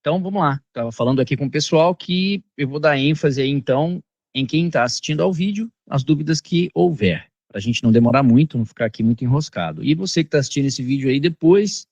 Então, vamos lá. Estava falando aqui com o pessoal que eu vou dar ênfase aí, então, em quem está assistindo ao vídeo, as dúvidas que houver, para a gente não demorar muito, não ficar aqui muito enroscado. E você que está assistindo esse vídeo aí depois,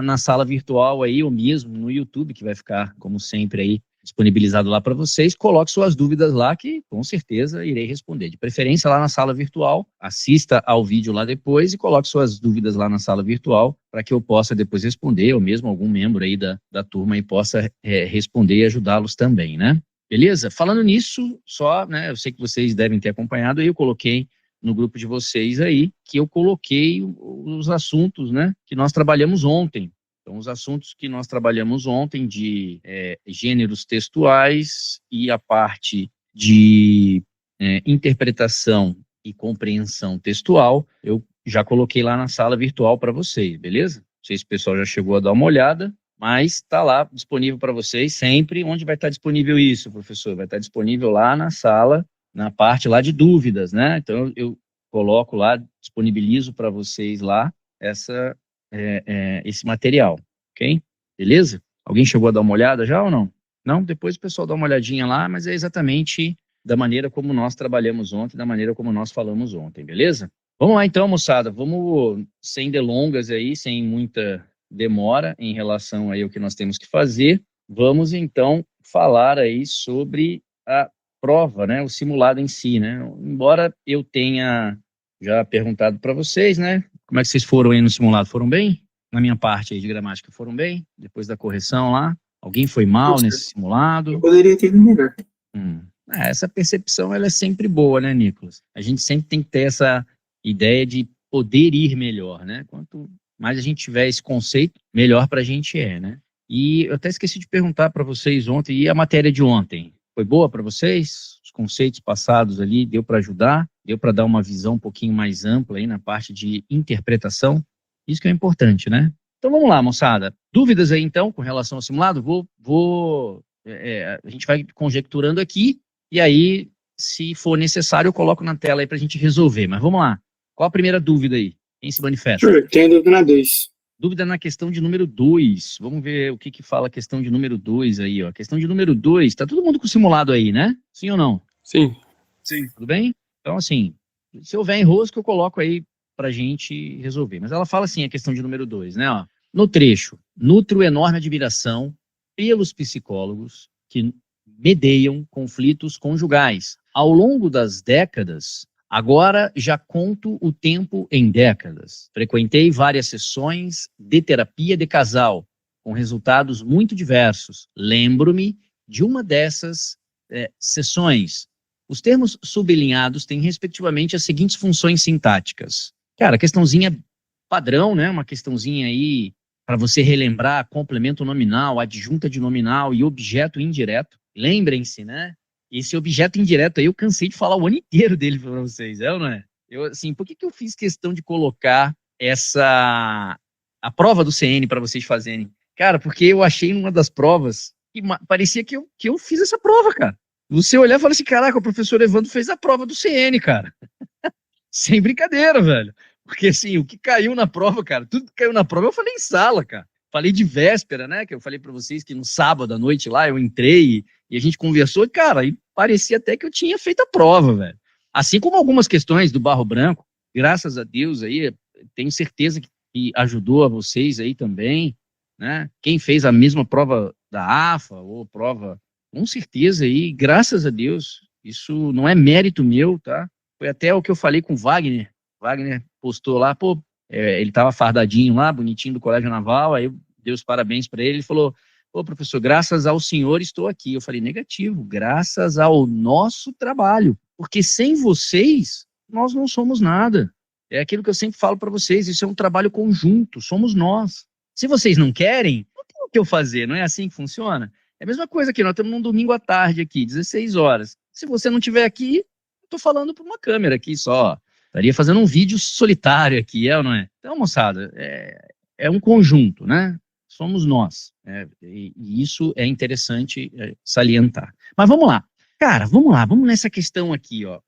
na sala virtual aí, ou mesmo no YouTube, que vai ficar, como sempre, aí disponibilizado lá para vocês, coloque suas dúvidas lá que com certeza irei responder. De preferência lá na sala virtual, assista ao vídeo lá depois e coloque suas dúvidas lá na sala virtual para que eu possa depois responder, ou mesmo algum membro aí da turma aí possa responder e ajudá-los também, né? Beleza? Falando nisso, só, né, eu sei que vocês devem ter acompanhado, aí eu coloquei no grupo de vocês aí, que eu coloquei os assuntos, né, que nós trabalhamos ontem. Então, os assuntos que nós trabalhamos ontem de gêneros textuais e a parte de interpretação e compreensão textual, eu já coloquei lá na sala virtual para vocês, beleza? Não sei se o pessoal já chegou a dar uma olhada, mas está lá disponível para vocês sempre. Onde vai estar disponível isso, professor? Vai estar disponível lá na sala, na parte lá de dúvidas, né? Então, eu coloco lá, disponibilizo para vocês lá esse material, ok? Beleza? Alguém chegou a dar uma olhada já ou não? Não? Depois o pessoal dá uma olhadinha lá, mas é exatamente da maneira como nós trabalhamos ontem, da maneira como nós falamos ontem, beleza? Vamos lá então, moçada, vamos sem delongas aí, sem muita demora em relação aí ao que nós temos que fazer, vamos então falar aí sobre a prova, né, o simulado em si, né? Embora eu tenha já perguntado para vocês, né, como é que vocês foram aí no simulado? Foram bem? Na minha parte aí de gramática, foram bem? Depois da correção lá? Alguém foi mal nesse simulado? Eu poderia ter ido melhor. Essa percepção, ela é sempre boa, né, Nicolas? A gente sempre tem que ter essa ideia de poder ir melhor, né? Quanto mais a gente tiver esse conceito, melhor para a gente né? E eu até esqueci de perguntar para vocês ontem, e a matéria de ontem? Foi boa para vocês? Os conceitos passados ali, deu para ajudar? Deu para dar uma visão um pouquinho mais ampla aí na parte de interpretação? Isso que é importante, né? Então vamos lá, moçada. Dúvidas aí então com relação ao simulado? A gente vai conjecturando aqui e aí, se for necessário, eu coloco na tela aí para a gente resolver. Mas vamos lá. Qual a primeira dúvida aí? Quem se manifesta? Senhor, tem a dúvida na 2. Dúvida na questão de número 2. Vamos ver o que fala a questão de número 2 aí, ó. Questão de número 2. Tá todo mundo com o simulado aí, né? Sim ou não? Sim. Tudo bem? Então, assim, se houver enrosco, eu coloco aí pra gente resolver. Mas ela fala assim, a questão de número 2, né? Ó. No trecho, nutro enorme admiração pelos psicólogos que medeiam conflitos conjugais. Ao longo das décadas, agora já conto o tempo em décadas. Frequentei várias sessões de terapia de casal, com resultados muito diversos. Lembro-me de uma dessas sessões. Os termos sublinhados têm, respectivamente, as seguintes funções sintáticas. Cara, questãozinha padrão, né? Uma questãozinha aí para você relembrar complemento nominal, adjunta de nominal e objeto indireto. Lembrem-se, né? Esse objeto indireto aí eu cansei de falar o ano inteiro dele para vocês, ou não é? Assim, por que eu fiz questão de colocar a prova do CN para vocês fazerem? Cara, porque eu achei numa das provas que parecia que eu fiz essa prova, cara. Você olhar e falar assim, caraca, o professor Evandro fez a prova do CN, cara. Sem brincadeira, velho. Porque, assim, o que caiu na prova, cara, tudo que caiu na prova eu falei em sala, cara. Falei de véspera, né, que eu falei pra vocês que no sábado à noite lá eu entrei e a gente conversou, cara, e parecia até que eu tinha feito a prova, velho. Assim como algumas questões do Barro Branco, graças a Deus aí, tenho certeza que ajudou a vocês aí também, né? Quem fez a mesma prova da AFA ou prova, com certeza aí, graças a Deus, isso não é mérito meu, tá? Foi até o que eu falei com o Wagner. Wagner postou lá, pô, ele tava fardadinho lá, bonitinho do Colégio Naval, aí eu dei os parabéns para ele, ele falou, pô, professor, graças ao senhor estou aqui. Eu falei, negativo, graças ao nosso trabalho, porque sem vocês, nós não somos nada. É aquilo que eu sempre falo para vocês, isso é um trabalho conjunto, somos nós. Se vocês não querem, não tem o que eu fazer, não é assim que funciona? É a mesma coisa que nós estamos num domingo à tarde aqui, 16 horas. Se você não estiver aqui, eu estou falando para uma câmera aqui só. Estaria fazendo um vídeo solitário aqui, ou não é? Então, moçada, é um conjunto, né? Somos nós. E isso é interessante salientar. Mas vamos lá. Cara, vamos nessa questão aqui, ó.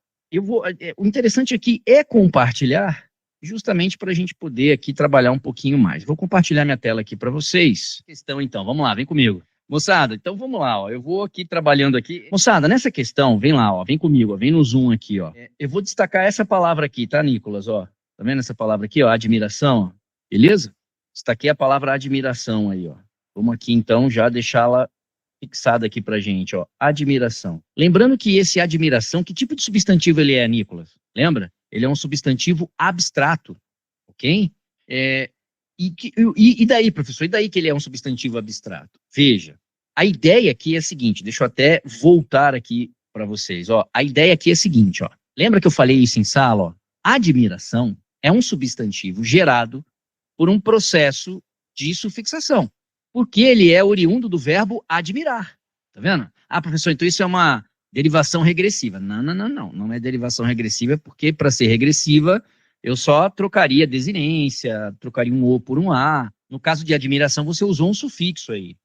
O interessante aqui é compartilhar, justamente para a gente poder aqui trabalhar um pouquinho mais. Vou compartilhar minha tela aqui para vocês. Questão, então, vamos lá, vem comigo. Moçada, então vamos lá, ó. Eu vou aqui trabalhando aqui. Moçada, nessa questão, vem lá, ó. Vem comigo, ó. Vem no Zoom aqui, ó. Eu vou destacar essa palavra aqui, tá, Nicolas? Ó. Tá vendo essa palavra aqui, ó? Admiração, ó. Beleza? Destaquei a palavra admiração aí, ó. Vamos aqui, então, já deixá-la fixada aqui pra gente, ó. Admiração. Lembrando que esse admiração, que tipo de substantivo ele é, Nicolas? Lembra? Ele é um substantivo abstrato, ok? E daí, professor? E daí que ele é um substantivo abstrato? Veja, a ideia aqui é a seguinte, deixa eu até voltar aqui para vocês, ó. A ideia aqui é a seguinte, ó. Lembra que eu falei isso em sala, ó? Admiração é um substantivo gerado por um processo de sufixação, porque ele é oriundo do verbo admirar, tá vendo? Ah, professor, então isso é uma derivação regressiva. Não é derivação regressiva, porque para ser regressiva, eu só trocaria desinência, trocaria um O por um A. No caso de admiração, você usou um sufixo aí.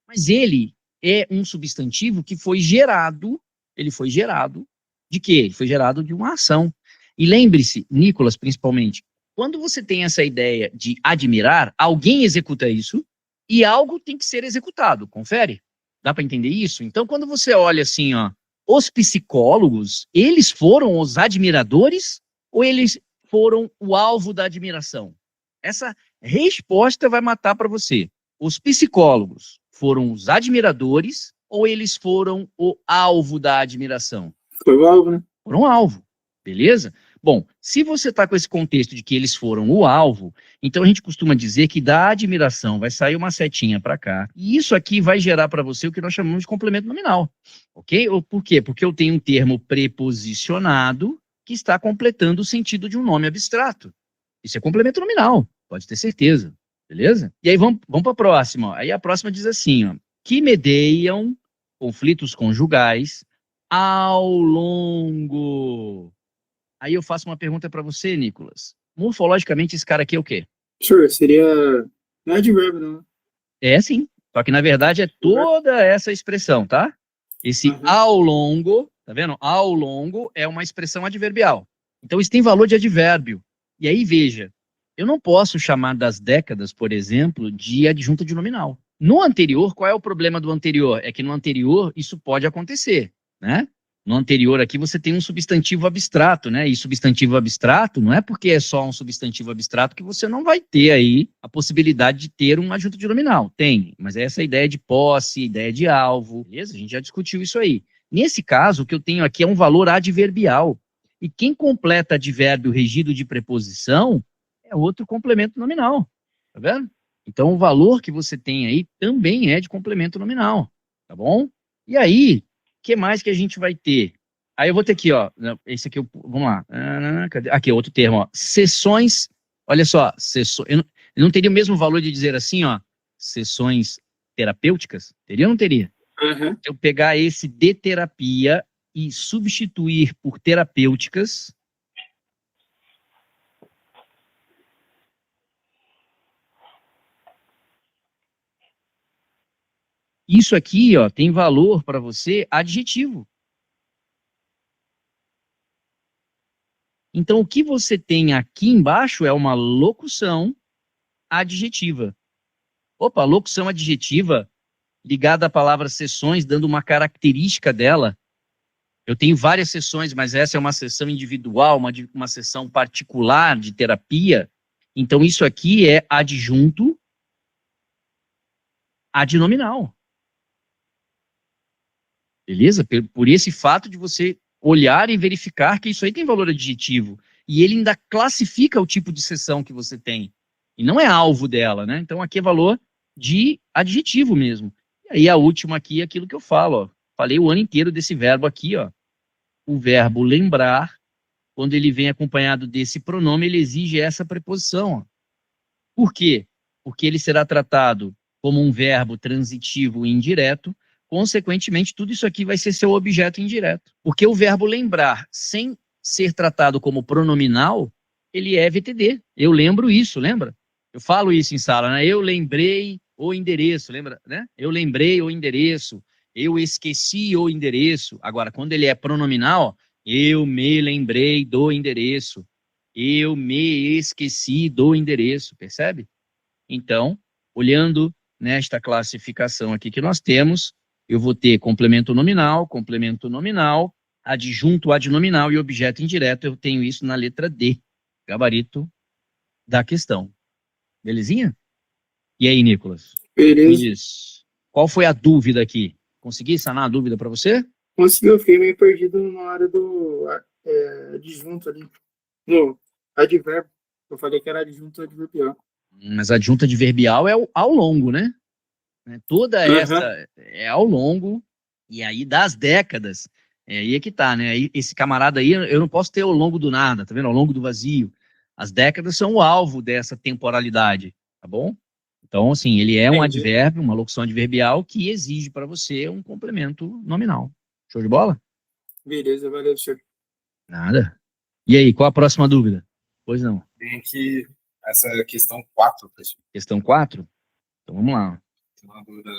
Mas ele é um substantivo que ele foi gerado de quê? Ele foi gerado de uma ação. E lembre-se, Nicolas, principalmente, quando você tem essa ideia de admirar, alguém executa isso e algo tem que ser executado. Confere? Dá para entender isso? Então, quando você olha assim, ó, os psicólogos, eles foram os admiradores ou eles foram o alvo da admiração? Essa resposta vai matar para você. Os psicólogos foram os admiradores ou eles foram o alvo da admiração? Foi o alvo, né? Foram o alvo, beleza? Bom, se você está com esse contexto de que eles foram o alvo, então a gente costuma dizer que da admiração vai sair uma setinha para cá, e isso aqui vai gerar para você o que nós chamamos de complemento nominal, ok? Por quê? Porque eu tenho um termo preposicionado que está completando o sentido de um nome abstrato. Isso é complemento nominal, pode ter certeza, beleza? E aí vamos para a próxima. Ó. Aí a próxima diz assim, ó, que medeiam conflitos conjugais ao longo. Aí eu faço uma pergunta para você, Nicolas. Morfologicamente, esse cara aqui é o quê? Sure, seria. Não é advérbio, não, né? É sim. Só que, na verdade, é toda essa expressão, tá? Esse ao longo, tá vendo? Ao longo é uma expressão adverbial. Então, isso tem valor de advérbio. E aí, veja, eu não posso chamar das décadas, por exemplo, de adjunta de nominal. No anterior, qual é o problema do anterior? É que no anterior isso pode acontecer, né? No anterior aqui você tem um substantivo abstrato, né? E substantivo abstrato não é porque é só um substantivo abstrato que você não vai ter aí a possibilidade de ter um adjunto de nominal. Tem, mas é essa ideia de posse, ideia de alvo, beleza? A gente já discutiu isso aí. Nesse caso, o que eu tenho aqui é um valor adverbial. E quem completa advérbio regido de preposição é outro complemento nominal, tá vendo? Então o valor que você tem aí também é de complemento nominal, tá bom? E aí, o que mais que a gente vai ter? Aí eu vou ter aqui, ó, esse aqui, vamos lá, cadê? Aqui, outro termo, ó, sessões, olha só, eu não teria o mesmo valor de dizer assim, ó, sessões terapêuticas? Teria ou não teria? Uhum. Eu pegar esse de terapia e substituir por terapêuticas. Isso aqui, ó, tem valor para você adjetivo. Então, o que você tem aqui embaixo é uma locução adjetiva. Opa, locução adjetiva ligada à palavra sessões, dando uma característica dela. Eu tenho várias sessões, mas essa é uma sessão individual, uma sessão particular de terapia. Então, isso aqui é adjunto adnominal. Beleza? Por esse fato de você olhar e verificar que isso aí tem valor adjetivo. E ele ainda classifica o tipo de sessão que você tem. E não é alvo dela, né? Então aqui é valor de adjetivo mesmo. E aí a última aqui é aquilo que eu falo, ó. Falei o ano inteiro desse verbo aqui, ó. O verbo lembrar, quando ele vem acompanhado desse pronome, ele exige essa preposição, ó. Por quê? Porque ele será tratado como um verbo transitivo e indireto. Consequentemente, tudo isso aqui vai ser seu objeto indireto. Porque o verbo lembrar, sem ser tratado como pronominal, ele é VTD. Eu lembro isso, lembra? Eu falo isso em sala, né? Eu lembrei o endereço, lembra? Né? Eu lembrei o endereço. Eu esqueci o endereço. Agora, quando ele é pronominal, eu me lembrei do endereço. Eu me esqueci do endereço, percebe? Então, olhando nesta classificação aqui que nós temos, eu vou ter complemento nominal, adjunto adnominal e objeto indireto. Eu tenho isso na letra D, gabarito da questão. Belezinha? E aí, Nicolas? Beleza. Qual foi a dúvida aqui? Consegui sanar a dúvida para você? Conseguiu, eu fiquei meio perdido na hora do adjunto ali. No advérbio. Eu falei que era adjunto adverbial. Mas adjunto adverbial é ao longo, né? Toda essa é ao longo, e aí das décadas, aí é que tá, né? Aí, esse camarada aí, eu não posso ter ao longo do nada, tá vendo? Ao longo do vazio. As décadas são o alvo dessa temporalidade, tá bom? Então, assim, ele é um advérbio, uma locução adverbial que exige para você um complemento nominal. Show de bola? Beleza, valeu, senhor. Nada. E aí, qual a próxima dúvida? Pois não. Tem aqui essa questão 4, professor. Questão 4? Então vamos lá. Tem uma dúvida.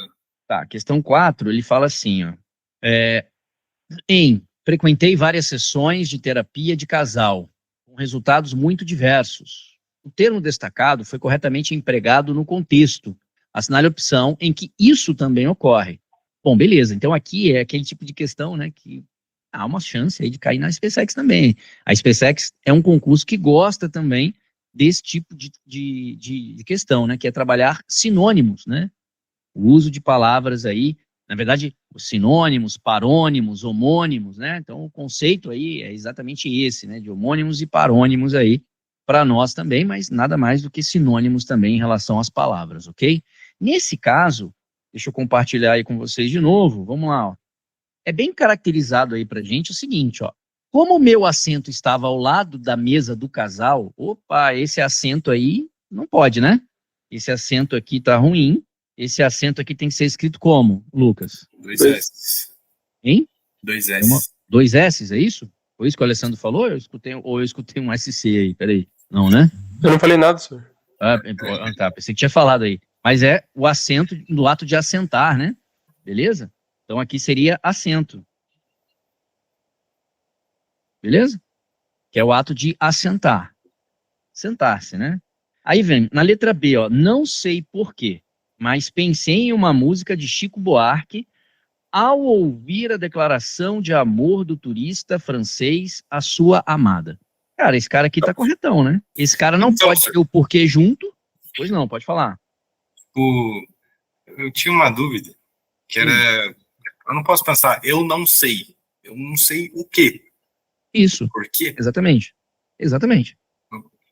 Tá, questão 4, ele fala assim, ó. Frequentei várias sessões de terapia de casal, com resultados muito diversos. O termo destacado foi corretamente empregado no contexto. Assinale a opção em que isso também ocorre. Bom, beleza. Então aqui é aquele tipo de questão, né, que há uma chance aí de cair na SpaceX também. A SpaceX é um concurso que gosta também desse tipo de questão, né, que é trabalhar sinônimos, né? O uso de palavras aí, na verdade, os sinônimos, parônimos, homônimos, né? Então, o conceito aí é exatamente esse, né? De homônimos e parônimos aí, para nós também, mas nada mais do que sinônimos também em relação às palavras, ok? Nesse caso, deixa eu compartilhar aí com vocês de novo, vamos lá, ó. É bem caracterizado aí pra gente o seguinte, ó. Como o meu assento estava ao lado da mesa do casal, opa, esse assento aí não pode, né? Esse assento aqui tá ruim. Esse assento aqui tem que ser escrito como, Lucas? 2 S. Hein? 2 S. 2 S, é isso? Foi isso que o Alessandro falou? Eu escutei um SC aí, peraí. Não, né? Eu não falei nada, senhor. Tá, pensei que tinha falado aí. Mas é o assento do ato de assentar, né? Beleza? Então aqui seria assento. Beleza? Que é o ato de assentar. Sentar-se, né? Aí vem, na letra B, ó, não sei porquê, mas pensei em uma música de Chico Buarque ao ouvir a declaração de amor do turista francês à sua amada. Cara, esse cara aqui tá corretão, né? Esse cara não Então, pode ter o porquê junto. Pois não, pode falar. Eu tinha uma dúvida, que era... Eu não posso pensar, eu não sei o quê. Isso. Por quê? Exatamente.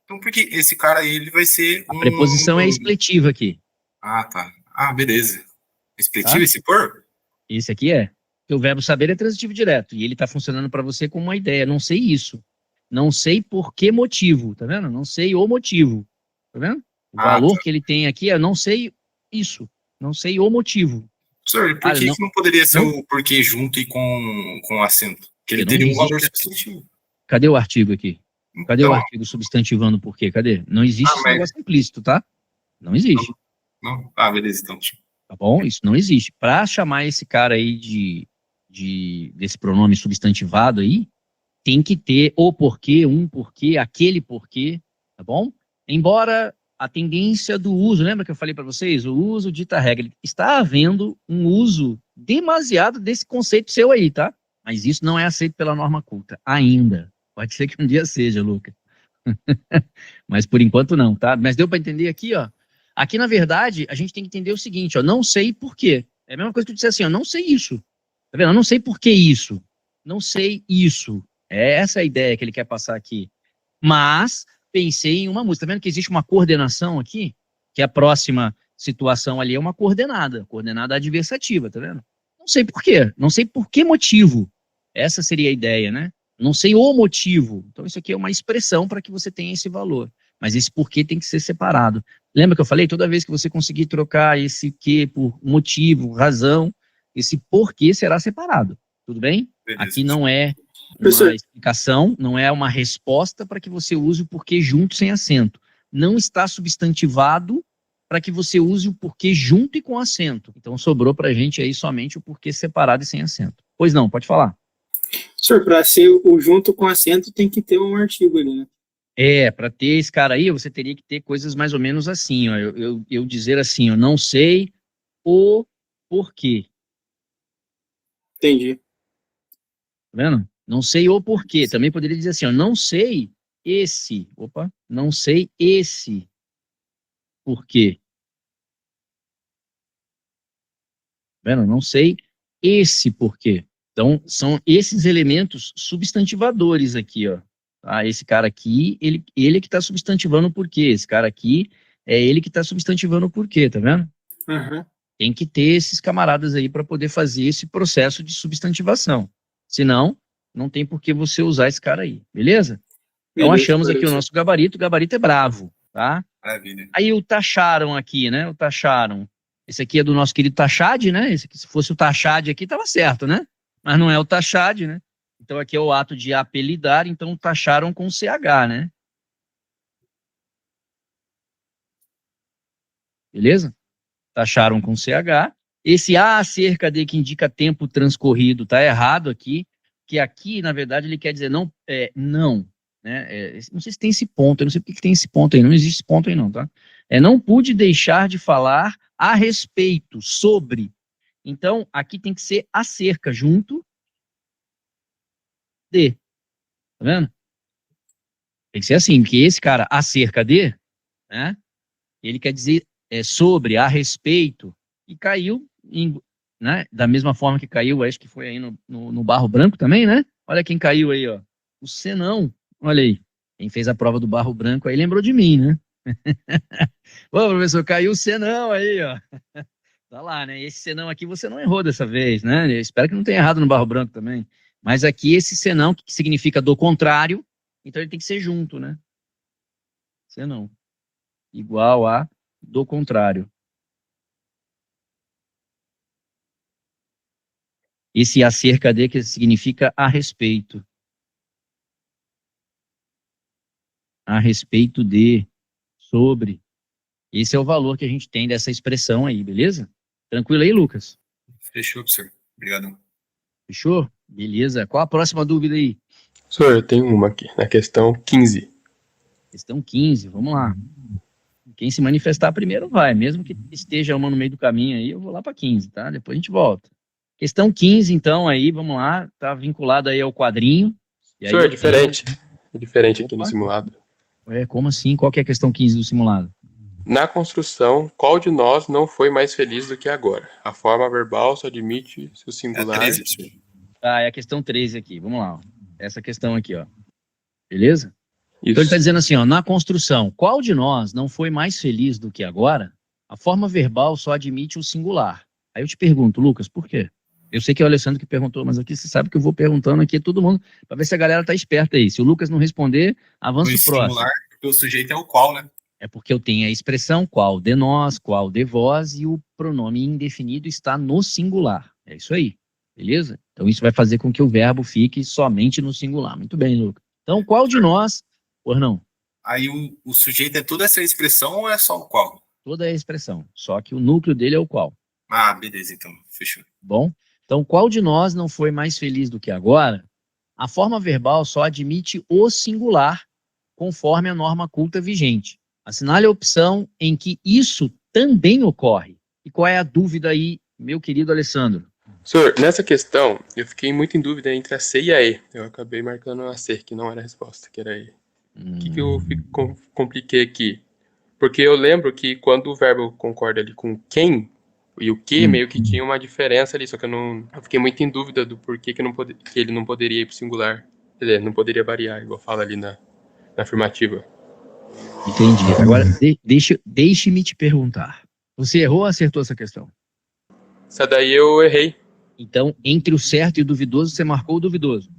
Então, porque esse cara aí, ele vai ser A preposição é expletiva aqui. Ah, tá. Ah, beleza. Expletivo Tá? esse por? Esse aqui é. Porque o verbo saber é transitivo direto. E ele tá funcionando para você como uma ideia. Não sei isso. Não sei por que motivo. Tá vendo? Não sei o motivo. Tá vendo? O valor que ele tem aqui é não sei isso. Não sei o motivo. Senhor, por que não poderia ser o porquê junto e com acento? Porque ele teria um valor substantivo. Cadê o artigo aqui? Cadê o artigo substantivando por quê? Cadê? Não existe esse negócio implícito, tá? Não existe. Não? Ah, beleza, então. Tá bom? Isso não existe. Para chamar esse cara aí desse pronome substantivado aí, tem que ter o porquê, um porquê, aquele porquê, tá bom? Embora a tendência do uso, lembra que eu falei para vocês? O uso dita regra. Está havendo um uso demasiado desse conceito seu aí, tá? Mas isso não é aceito pela norma culta, ainda. Pode ser que um dia seja, Luca. Mas por enquanto não, tá? Mas deu para entender aqui, ó. Aqui, na verdade, a gente tem que entender o seguinte, ó. Não sei por quê. É a mesma coisa que eu disser assim, ó. Não sei isso. Tá vendo? Eu não sei por que isso. Não sei isso. É essa a ideia que ele quer passar aqui. Mas pensei em uma música. Tá vendo que existe uma coordenação aqui? Que a próxima situação ali é uma coordenada adversativa, tá vendo? Não sei por quê. Não sei por que motivo. Essa seria a ideia, né? Não sei o motivo. Então, isso aqui é uma expressão para que você tenha esse valor. Mas esse porquê tem que ser separado. Lembra que eu falei? Toda vez que você conseguir trocar esse que por motivo, razão, esse porquê será separado. Tudo bem? Beleza. Aqui não é uma explicação, não é uma resposta para que você use o porquê junto sem acento. Não está substantivado para que você use o porquê junto e com acento. Então, sobrou para a gente aí somente o porquê separado e sem acento. Pois não, pode falar. Senhor, para ser o junto com acento tem que ter um artigo ali, né? Para ter esse cara aí, você teria que ter coisas mais ou menos assim, ó. Eu dizer assim, eu não sei o porquê. Entendi. Tá vendo? Não sei o porquê. Também poderia dizer assim, ó, não sei esse. Opa, não sei esse porquê. Tá vendo? Não sei esse porquê. Então, são esses elementos substantivadores aqui, ó. Ah, esse cara aqui, ele que está substantivando o porquê. Esse cara aqui é ele que está substantivando o porquê, tá vendo? Uhum. Tem que ter esses camaradas aí para poder fazer esse processo de substantivação. Senão, não tem por que você usar esse cara aí, beleza? Então, Beleza, achamos aqui o esclarecido. nosso gabarito. O gabarito é bravo, tá? Maravilha. Aí o taxaram aqui, né? O taxaram. Esse aqui é do nosso querido Taxade, né? Esse aqui, se fosse o Taxade aqui, tava certo, né? Mas não é o Taxade, né? Então aqui é o ato de apelidar, então taxaram com CH, né? Beleza? Taxaram com CH. Esse A acerca de que indica tempo transcorrido tá errado aqui, que aqui, na verdade, ele quer dizer não, não, né? Não sei se tem esse ponto, eu não sei porque que tem esse ponto aí, não existe esse ponto aí não, tá? Não pude deixar de falar a respeito, sobre. Então, aqui tem que ser acerca, junto de, tá vendo? Tem que ser assim, porque esse cara, acerca de, né? Ele quer dizer sobre, a respeito, e caiu, né? Da mesma forma que caiu, acho que foi aí no Barro Branco também, né? Olha quem caiu aí, ó. O Senão, olha aí. Quem fez a prova do Barro Branco aí lembrou de mim, né? Ô, professor, caiu o Senão aí, ó. Tá lá, né? Esse senão aqui você não errou dessa vez, né? Eu espero que não tenha errado no Barro Branco também. Mas aqui esse senão, que significa do contrário, então ele tem que ser junto, né? Senão. Igual a do contrário. Esse acerca de que significa a respeito. A respeito de, sobre. Esse é o valor que a gente tem dessa expressão aí, beleza? Tranquilo aí, Lucas? Fechou, professor. Obrigado. Fechou? Beleza. Qual a próxima dúvida aí? Senhor, eu tenho uma aqui, na questão 15. Questão 15, vamos lá. Quem se manifestar primeiro vai, mesmo que esteja uma no meio do caminho aí, eu vou lá para 15, tá? Depois a gente volta. Questão 15, então, aí, vamos lá, tá vinculado aí ao quadrinho. E aí Senhor, é eu tenho... diferente. É diferente aqui no Opa. simulado. Como assim? Qual que é a questão 15 do simulado? Na construção, qual de nós não foi mais feliz do que agora? A forma verbal só admite seu É a singular. 13, professor. Ah, é a questão 13 aqui, vamos lá. Ó. Essa questão aqui, ó. Beleza? Então ele Isso. está dizendo assim, ó, na construção, qual de nós não foi mais feliz do que agora? A forma verbal só admite o singular. Aí eu te pergunto, Lucas, por quê? Eu sei que é o Alessandro que perguntou, mas aqui você sabe que eu vou perguntando aqui a todo mundo, para ver se a galera tá esperta aí. Se o Lucas não responder, avança No o próximo. singular, porque o sujeito é o qual, né? É porque eu tenho a expressão qual de nós, qual de vós, e o pronome indefinido está no singular. É isso aí, beleza? Então isso vai fazer com que o verbo fique somente no singular. Muito bem, Lucas. Então, qual de nós... Por não, Aí o sujeito é toda essa expressão ou é só o qual? toda a expressão, só que o núcleo dele é o qual. Ah, beleza, então. Fechou. Bom, então qual de nós não foi mais feliz do que agora? A forma verbal só admite o singular, conforme a norma culta vigente. Assinale a opção em que isso também ocorre. E qual é a dúvida aí, meu querido Alessandro? Senhor, nessa questão, eu fiquei muito em dúvida entre a C e a E. Eu acabei marcando a C, que não era a resposta, que era a E. O que eu compliquei aqui? Porque eu lembro que quando o verbo concorda ali com quem e o que, meio que tinha uma diferença ali, só que eu fiquei muito em dúvida do porquê que ele não poderia ir pro singular. Quer dizer, não poderia variar, igual fala ali na afirmativa. Entendi. Agora, deixe-me te perguntar. Você errou ou acertou essa questão? Essa daí eu errei. Então, entre o certo e o duvidoso, você marcou o duvidoso.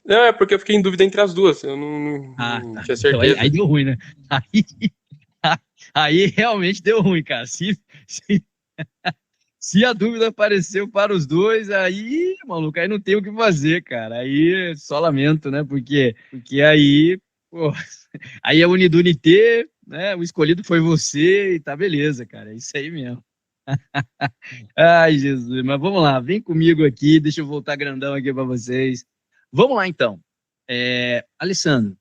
Não, é porque eu fiquei em dúvida entre as duas. Eu não Tá. tinha Então, certeza. aí deu ruim, né? Aí realmente deu ruim, cara. Se a dúvida apareceu para os dois, aí, maluco, aí não tem o que fazer, cara. Aí só lamento, né? Porque aí, pô, aí é unidunité, né? O escolhido foi você e tá beleza, cara. É isso aí mesmo. Ai, Jesus, mas vamos lá, vem comigo aqui, deixa eu voltar grandão aqui para vocês. Vamos lá, então. Alessandro,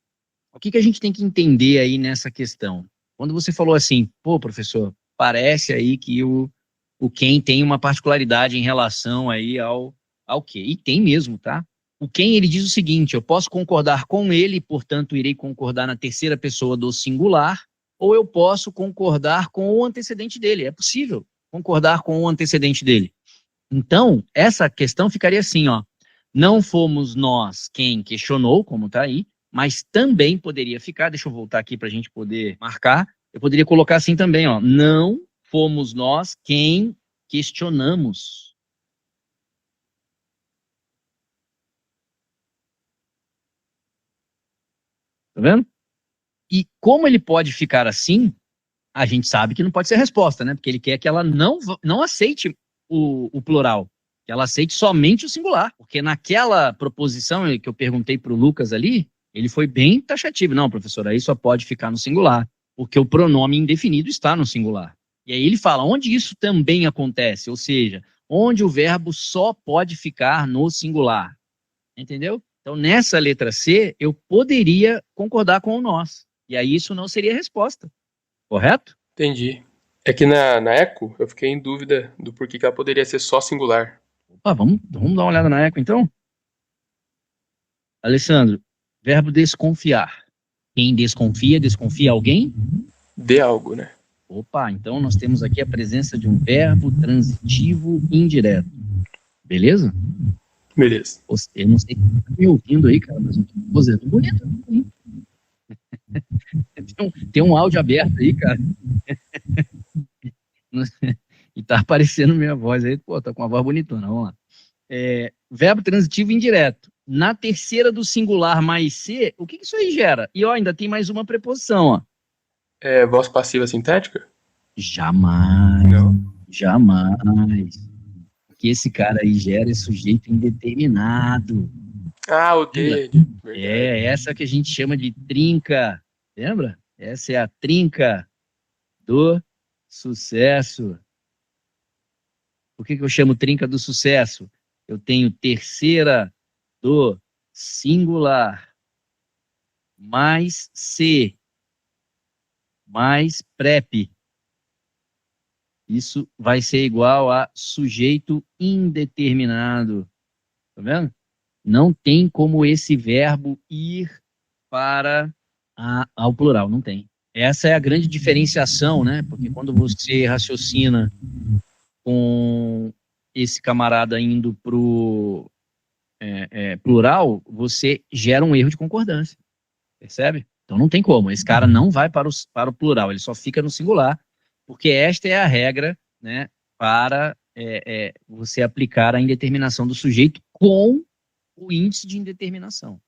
o que a gente tem que entender aí nessa questão? Quando você falou assim, pô, professor, parece aí que o quem tem uma particularidade em relação aí ao quê. E tem mesmo, tá? O quem, ele diz o seguinte: eu posso concordar com ele, portanto, irei concordar na terceira pessoa do singular, ou eu posso concordar com o antecedente dele. É possível concordar com o antecedente dele. Então, essa questão ficaria assim, ó. Não fomos nós quem questionou, como tá aí, mas também poderia ficar, deixa eu voltar aqui para a gente poder marcar, eu poderia colocar assim também, ó. Não fomos nós quem questionamos. Tá vendo? E como ele pode ficar assim, a gente sabe que não pode ser resposta, né? Porque ele quer que ela não aceite o plural, que ela aceite somente o singular. Porque naquela proposição que eu perguntei para o Lucas ali, ele foi bem taxativo. Não, professor, aí só pode ficar no singular, porque o pronome indefinido está no singular. E aí ele fala onde isso também acontece, ou seja, onde o verbo só pode ficar no singular. Entendeu? Então, nessa letra C, eu poderia concordar com o nós. E aí isso não seria resposta. Correto? Entendi. É que na eco, eu fiquei em dúvida do porquê que ela poderia ser só singular. Opa, vamos dar uma olhada na eco, então? Alessandro, verbo desconfiar. Quem desconfia, desconfia alguém? De algo, né? Opa, então nós temos aqui a presença de um verbo transitivo indireto. Beleza? Beleza. Eu não sei quem está me ouvindo aí, cara, mas eu tô fazendo bonito. Tem um áudio aberto aí, cara. E tá aparecendo minha voz aí. Pô, tá com uma voz bonitona. Vamos lá. Verbo transitivo indireto. Na terceira do singular mais C, o que isso aí gera? E ó, ainda tem mais uma preposição, ó. É voz passiva sintética? Jamais. Não. Jamais. O que esse cara aí gera é sujeito indeterminado. Ah, o de. Essa que a gente chama de trinca. Lembra? Essa é a trinca do sucesso. Por que eu chamo trinca do sucesso? Eu tenho terceira do singular mais C mais prep. Isso vai ser igual a sujeito indeterminado. Tá vendo? Não tem como esse verbo ir para ao plural, não tem. Essa é a grande diferenciação, né? Porque quando você raciocina com esse camarada indo pro plural, você gera um erro de concordância. Percebe? Então não tem como. Esse cara não vai para o plural, ele só fica no singular, porque esta é a regra, né, para você aplicar a indeterminação do sujeito com o índice de indeterminação.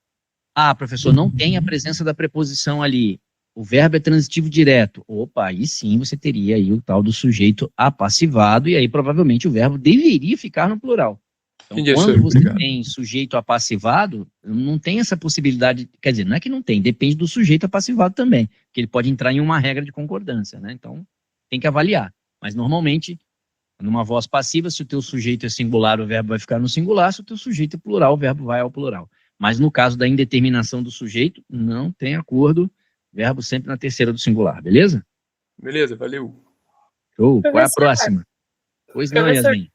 Ah, professor, não tem a presença da preposição ali. O verbo é transitivo direto. Opa, aí sim você teria aí o tal do sujeito apassivado, e aí provavelmente o verbo deveria ficar no plural. Então, entendi, quando você tem sujeito apassivado, não tem essa possibilidade, quer dizer, não é que não tem, depende do sujeito apassivado também, porque ele pode entrar em uma regra de concordância, né? Então, tem que avaliar. Mas, normalmente, numa voz passiva, se o teu sujeito é singular, o verbo vai ficar no singular, se o teu sujeito é plural, o verbo vai ao plural. Mas, no caso da indeterminação do sujeito, não tem acordo, verbo sempre na terceira do singular, beleza? Beleza, valeu. Show. Qual é a próxima? Pois não, Yasmin.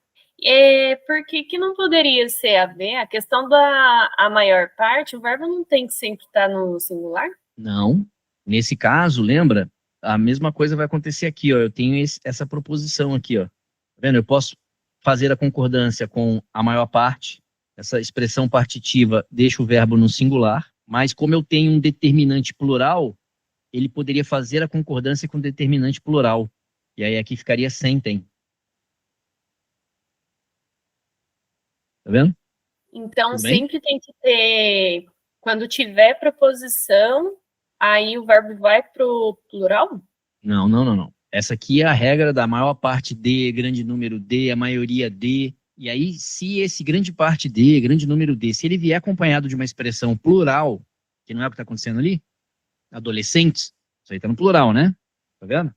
Por que não poderia ser a B? A questão da a maior parte, o verbo não tem que sempre estar no singular? Não. Nesse caso, lembra? A mesma coisa vai acontecer aqui, ó. Eu tenho essa proposição aqui, ó. Tá vendo? Eu posso fazer a concordância com a maior parte. Essa expressão partitiva deixa o verbo no singular, mas como eu tenho um determinante plural, ele poderia fazer a concordância com o determinante plural. E aí aqui ficaria sentem. Tá vendo? Então, sempre tem que ter, quando tiver preposição, aí o verbo vai pro plural? Não. Essa aqui é a regra da maior parte de, grande número de, a maioria de. E aí, se esse grande parte de, grande número de, se ele vier acompanhado de uma expressão plural, que não é o que está acontecendo ali, adolescentes, isso aí tá no plural, né? Tá vendo?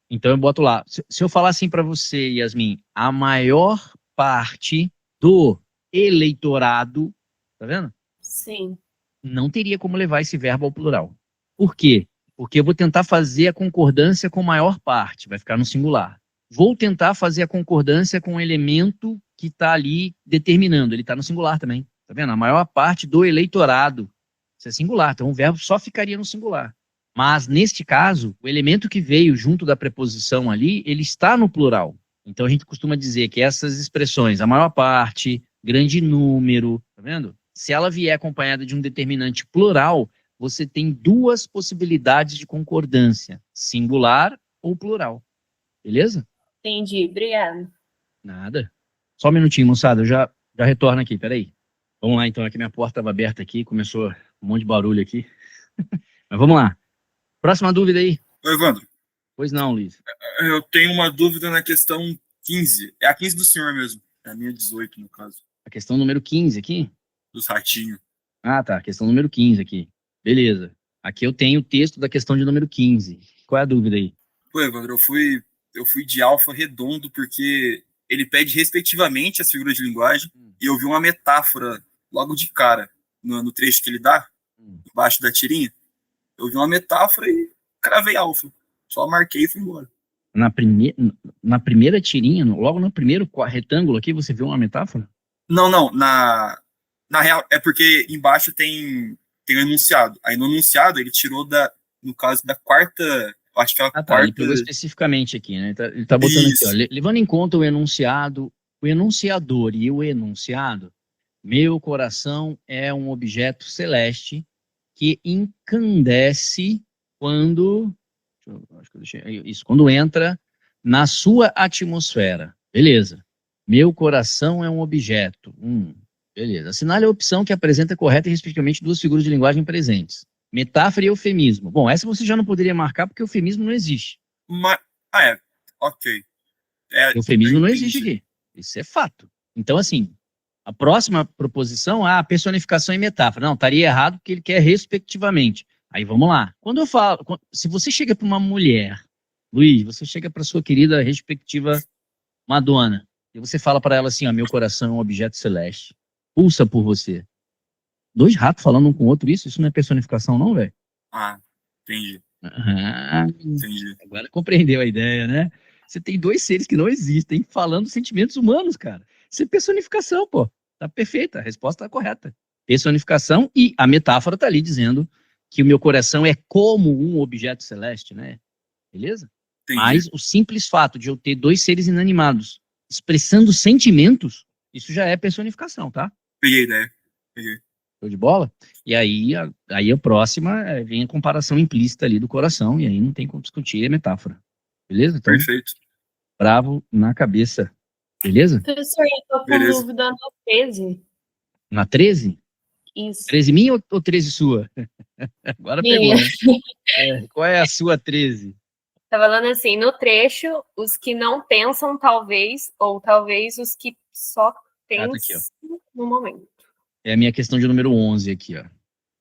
Então eu boto lá. Se eu falar assim para você, Yasmin, a maior parte do eleitorado, tá vendo? Sim. Não teria como levar esse verbo ao plural. Por quê? Porque eu vou tentar fazer a concordância com maior parte, vai ficar no singular. vou tentar fazer a concordância com o elemento que está ali determinando. Ele está no singular também. Tá vendo? A maior parte do eleitorado. Isso é singular. Então, o verbo só ficaria no singular. Mas, neste caso, o elemento que veio junto da preposição ali, ele está no plural. Então, a gente costuma dizer que essas expressões, a maior parte, grande número, tá vendo? Se ela vier acompanhada de um determinante plural, você tem duas possibilidades de concordância, singular ou plural. Beleza? Entendi, obrigada. Nada. Só um minutinho, moçada, eu já retorno aqui, peraí. Vamos lá, então, aqui minha porta estava aberta aqui, começou um monte de barulho aqui. Mas vamos lá. Próxima dúvida aí. Oi, Evandro. Pois não, Luiz. Eu tenho uma dúvida na questão 15. É a 15 do senhor mesmo. É a minha 18, no caso. A questão número 15 aqui? Dos ratinhos. Ah, tá. Questão número 15 aqui. Beleza. Aqui eu tenho o texto da questão de número 15. Qual é a dúvida aí? Pô, Evandro, eu fui de alfa redondo porque ele pede respectivamente as figuras de linguagem e eu vi uma metáfora logo de cara no trecho que ele dá, embaixo da tirinha. Eu vi uma metáfora e cravei alfa. Só marquei e fui embora. Na primeira tirinha, logo no primeiro retângulo aqui, você viu uma metáfora? Não. Na real, é porque embaixo tem o enunciado. Aí no enunciado ele tirou no caso da quarta, acho que é a quarta... Ele pegou especificamente aqui, né? Ele tá botando Isso. aqui, ó, levando em conta o enunciado, o enunciador e o enunciado, meu coração é um objeto celeste que incandesce quando entra na sua atmosfera. Beleza. Meu coração é um objeto. Beleza. Assinale a opção que apresenta correta e respectivamente duas figuras de linguagem presentes. Metáfora e eufemismo. Bom, essa você já não poderia marcar porque eufemismo não existe. Ok. Eufemismo não existe aqui. Isso é fato. Então, assim, a próxima proposição, a personificação e metáfora. Não, estaria errado porque ele quer respectivamente. Aí vamos lá. Quando eu falo, se você chega para uma mulher, Luiz, você chega para sua querida respectiva Madonna, e você fala para ela assim, ó, meu coração é um objeto celeste, pulsa por você. Dois ratos falando um com o outro, isso não é personificação não, velho? Entendi. Entendi. Agora compreendeu a ideia, né? Você tem dois seres que não existem falando sentimentos humanos, cara. Isso é personificação, pô. Tá perfeita, a resposta tá correta. Personificação e a metáfora tá ali dizendo que o meu coração é como um objeto celeste, né? Beleza? Entendi. Mas o simples fato de eu ter dois seres inanimados expressando sentimentos, isso já é personificação, tá? Peguei a ideia. Peguei. Show de bola? E aí a próxima vem a comparação implícita ali do coração, e aí não tem como discutir a metáfora. Beleza? Então, Perfeito. bravo na cabeça. Beleza? Professor, eu tô com dúvida na 13. Na 13? Isso. 13 minha ou 13 sua? Agora Minha. pegou, né? Qual é a sua 13? Tá falando assim, no trecho, os que não pensam talvez, ou talvez os que só pensam Tá aqui, no momento. É a minha questão de número 11 aqui, ó.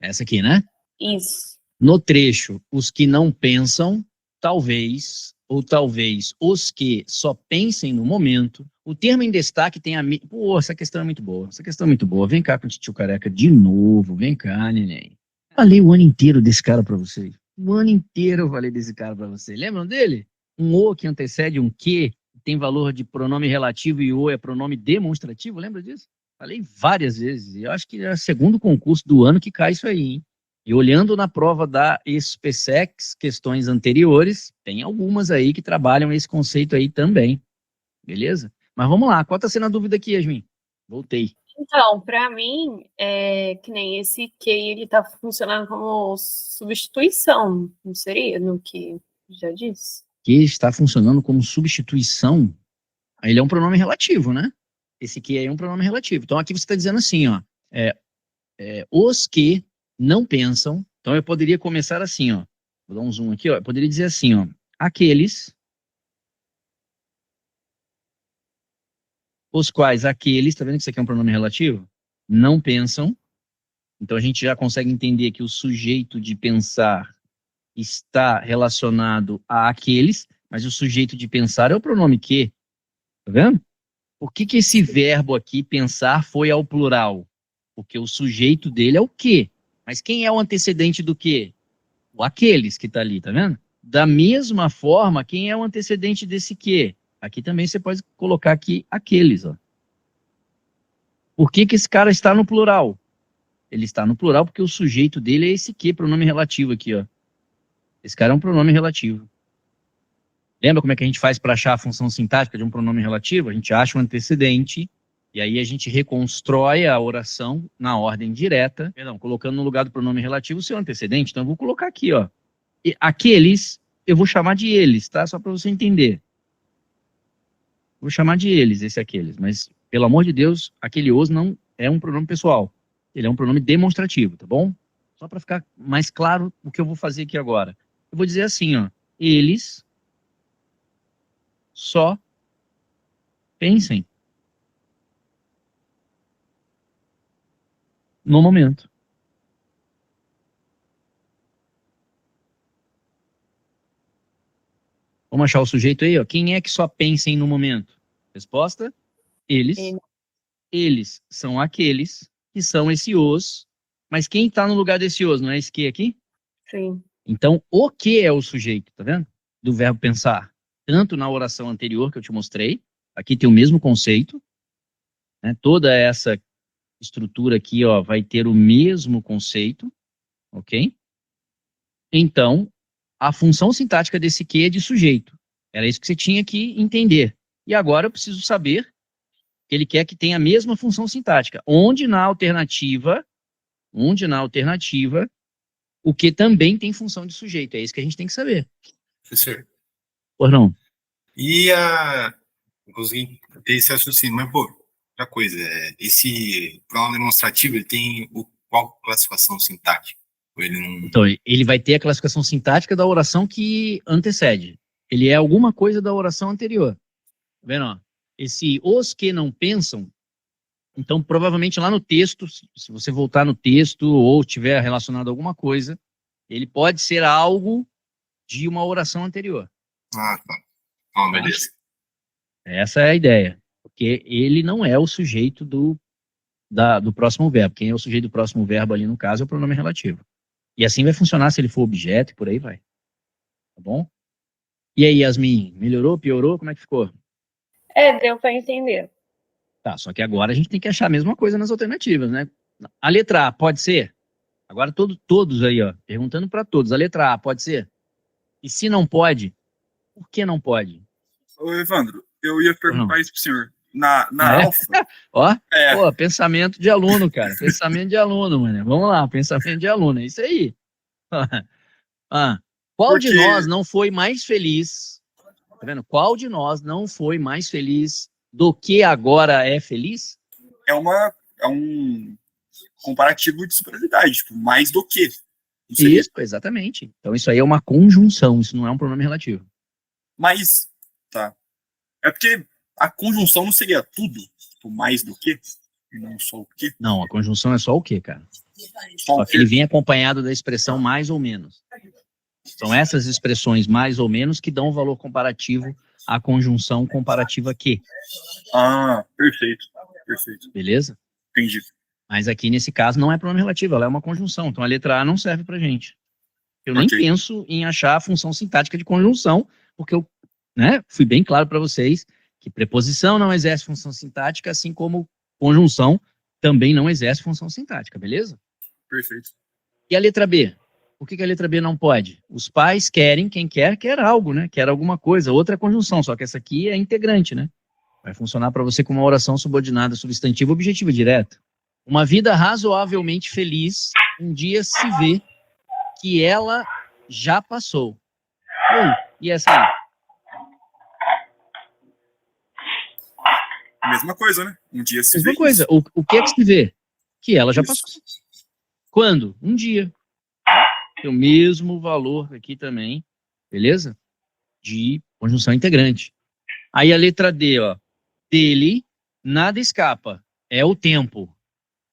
Essa aqui, né? Isso. No trecho, os que não pensam, talvez, ou talvez os que só pensem no momento. O termo em destaque tem a... Pô, essa questão é muito boa. Essa questão é muito boa. Vem cá com o tio Careca de novo. Vem cá, neném. Falei o ano inteiro desse cara pra vocês. O ano inteiro eu falei desse cara pra vocês. Lembram dele? Um o que antecede um que, tem valor de pronome relativo e o é pronome demonstrativo. Lembra disso? Falei várias vezes. Eu acho que é o segundo concurso do ano que cai isso aí, hein? E olhando na prova da SPSEC, questões anteriores, tem algumas aí que trabalham esse conceito aí também. Beleza? Mas vamos lá. Qual tá sendo a dúvida aqui, Yasmin? Voltei. Então, para mim, que nem esse que ele tá funcionando como substituição, não seria? No que já disse? Que está funcionando como substituição, ele é um pronome relativo, né? Esse que é um pronome relativo. Então, aqui você está dizendo assim, ó, os que não pensam. Então, eu poderia começar assim, ó. Vou dar um zoom aqui, ó. Eu poderia dizer assim, ó, aqueles, os quais aqueles, tá vendo que isso aqui é um pronome relativo? Não pensam. Então, a gente já consegue entender que o sujeito de pensar está relacionado a aqueles, mas o sujeito de pensar é o pronome que. Tá vendo? Por que esse verbo aqui, pensar, foi ao plural? Porque o sujeito dele é o que. Mas quem é o antecedente do que? O aqueles que tá ali, tá vendo? Da mesma forma, quem é o antecedente desse que? aqui também você pode colocar aqui aqueles, ó. Por que que esse cara está no plural? Ele está no plural porque o sujeito dele é esse que, pronome relativo aqui, ó. Esse cara é um pronome relativo. Lembra como é que a gente faz para achar a função sintática de um pronome relativo? A gente acha o antecedente e aí a gente reconstrói a oração na ordem direta, colocando no lugar do pronome relativo o seu antecedente. Então eu vou colocar aqui, ó. E aqueles, eu vou chamar de eles, tá? Só para você entender. Vou chamar de eles, esse aqueles. Mas, pelo amor de Deus, aquele os não é um pronome pessoal. Ele é um pronome demonstrativo, tá bom? Só para ficar mais claro o que eu vou fazer aqui agora. Eu vou dizer assim, ó. Eles só pensem no momento. Vamos achar o sujeito aí, ó. Quem é que só pensem no momento? Resposta? Eles. Eles são aqueles que são esse os. Mas quem está no lugar desse os, não é esse que aqui? Sim. Então, o que é o sujeito, tá vendo? Do verbo pensar. Tanto na oração anterior que eu te mostrei, aqui tem o mesmo conceito, né? Toda essa estrutura aqui, ó, vai ter o mesmo conceito, ok? Então, a função sintática desse que é de sujeito. Era isso que você tinha que entender. E agora eu preciso saber que ele quer que tenha a mesma função sintática. Onde na alternativa, o que também tem função de sujeito. É isso que a gente tem que saber. Professor. Por não? E eu consegui ter esse raciocínio, mas, pô, outra coisa, esse pronome demonstrativo, ele tem qual classificação sintática? Ou ele não... Então, ele vai ter a classificação sintática da oração que antecede. Ele é alguma coisa da oração anterior. Tá vendo, ó? Esse os que não pensam, então, provavelmente lá no texto, se você voltar no texto ou tiver relacionado a alguma coisa, ele pode ser algo de uma oração anterior. Ah, tá. Ah, beleza. Essa é a ideia. Porque ele não é o sujeito do próximo verbo. Quem é o sujeito do próximo verbo ali, no caso, é o pronome relativo. E assim vai funcionar se ele for objeto e por aí vai. Tá bom? E aí, Yasmin, melhorou, piorou? Como é que ficou? Deu para entender. Tá, só que agora a gente tem que achar a mesma coisa nas alternativas, né? A letra A pode ser? Agora todos aí, ó, perguntando para todos. A letra A pode ser? E se não pode, por que não pode? Ô, Evandro, eu ia perguntar isso pro senhor. Na É? alfa. Ó, É. pô, pensamento de aluno, cara. Pensamento de aluno, mano. Vamos lá, pensamento de aluno. É isso aí. Qual de nós não foi mais feliz? Tá vendo? Qual de nós não foi mais feliz do que agora é feliz? É um comparativo de superioridade, tipo, mais do que. Isso, exatamente. Então isso aí é uma conjunção, isso não é um pronome relativo. Mas, tá. É porque a conjunção não seria tudo, tipo, mais do que, e não só o que. Não, a conjunção é só o que, cara? Só que ele vem acompanhado da expressão mais ou menos. São essas expressões mais ou menos que dão valor comparativo à conjunção comparativa que. Ah, perfeito. Perfeito. Beleza? Entendi. Mas aqui, nesse caso, não é pronome relativo, ela é uma conjunção. Então, a letra A não serve pra gente. Eu nem penso em achar a função sintática de conjunção, porque eu, né, fui bem claro para vocês que preposição não exerce função sintática, assim como conjunção também não exerce função sintática, beleza? Perfeito. E a letra B? Por que a letra B não pode? Os pais querem, quem quer algo, né? Quer alguma coisa. Outra é conjunção, só que essa aqui é integrante, né? Vai funcionar para você como uma oração subordinada substantiva objetiva direta. Uma vida razoavelmente feliz, um dia se vê que ela já passou. E essa aí? Mesma coisa, né? Um dia se vê. Mesma coisa. O que é que se vê? Que ela já passou. Quando? Um dia. Tem o mesmo valor aqui também, beleza? De conjunção integrante. Aí a letra D, ó. Dele, nada escapa. É o tempo.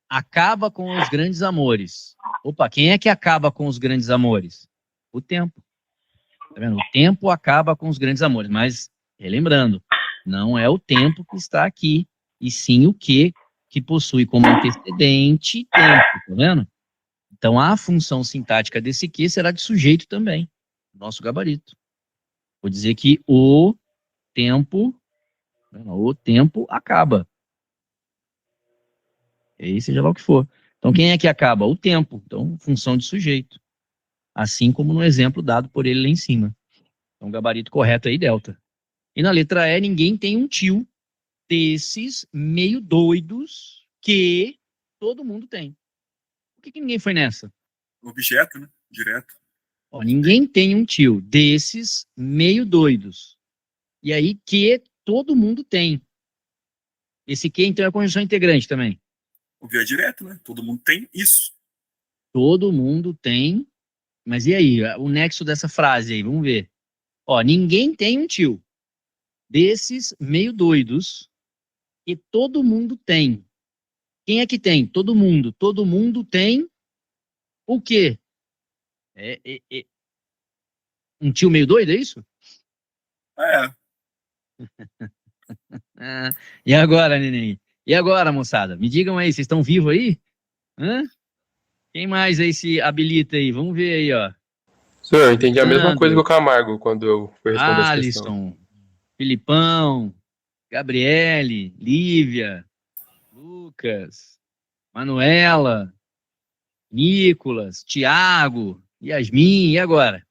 Acaba com os grandes amores. Opa, quem é que acaba com os grandes amores? O tempo. Tá vendo? O tempo acaba com os grandes amores. Mas, relembrando, não é o tempo que está aqui, e sim o que possui como antecedente tempo, tá vendo? Então, a função sintática desse que será de sujeito também, nosso gabarito. Vou dizer que o tempo O tempo acaba. E aí, seja lá o que for. Então, quem é que acaba? O tempo. Então, função de sujeito. Assim como no exemplo dado por ele lá em cima. Então, gabarito correto aí, delta. E na letra E, ninguém tem um tio desses meio doidos que todo mundo tem. Por que ninguém foi nessa? Objeto, né? Direto. Ó, ninguém tem um tio desses meio doidos. E aí, que todo mundo tem. Esse que, então, é a conjunção integrante também. Objeto direto, né? Todo mundo tem isso. Todo mundo tem. Mas e aí? O nexo dessa frase aí, vamos ver. Ó, ninguém tem um tio desses meio doidos que todo mundo tem. Quem é que tem? Todo mundo. Todo mundo tem o quê? Um tio meio doido, é isso? É. E agora, neném? E agora, moçada? Me digam aí, vocês estão vivos aí? Hã? Quem mais aí se habilita aí? Vamos ver aí, ó. Senhor, eu entendi a mesma Sandro, coisa que o Camargo quando eu fui responder essa questão. Alisson, Filipão, Gabriele, Lívia, Lucas, Manuela, Nicolas, Tiago, Yasmin, e agora?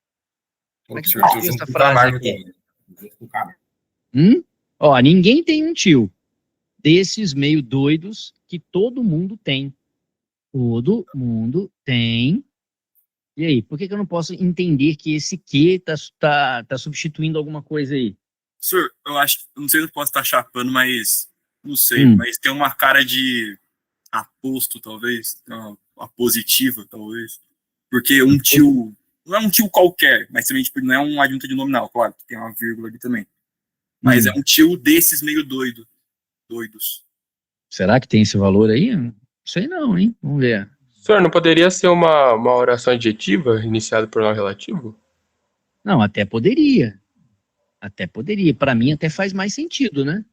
Como é que eu construí essa frase aqui? Ó, ninguém tem um tio desses meio doidos que todo mundo tem. Todo mundo tem. E aí, por que eu não posso entender que esse que tá substituindo alguma coisa aí? Senhor, eu acho que, não sei se eu posso estar chapando, mas não sei, mas tem uma cara de aposto, talvez, uma positiva, talvez, porque um tio, não é um tio qualquer, mas também tipo, não é um adjunto de nominal, claro, tem uma vírgula ali também, mas é um tio desses meio doidos. Será que tem esse valor aí? Não sei não, hein? Vamos ver. Senhor, não poderia ser uma oração adjetiva iniciada por não relativo? Não, até poderia. Até poderia. Para mim até faz mais sentido, né?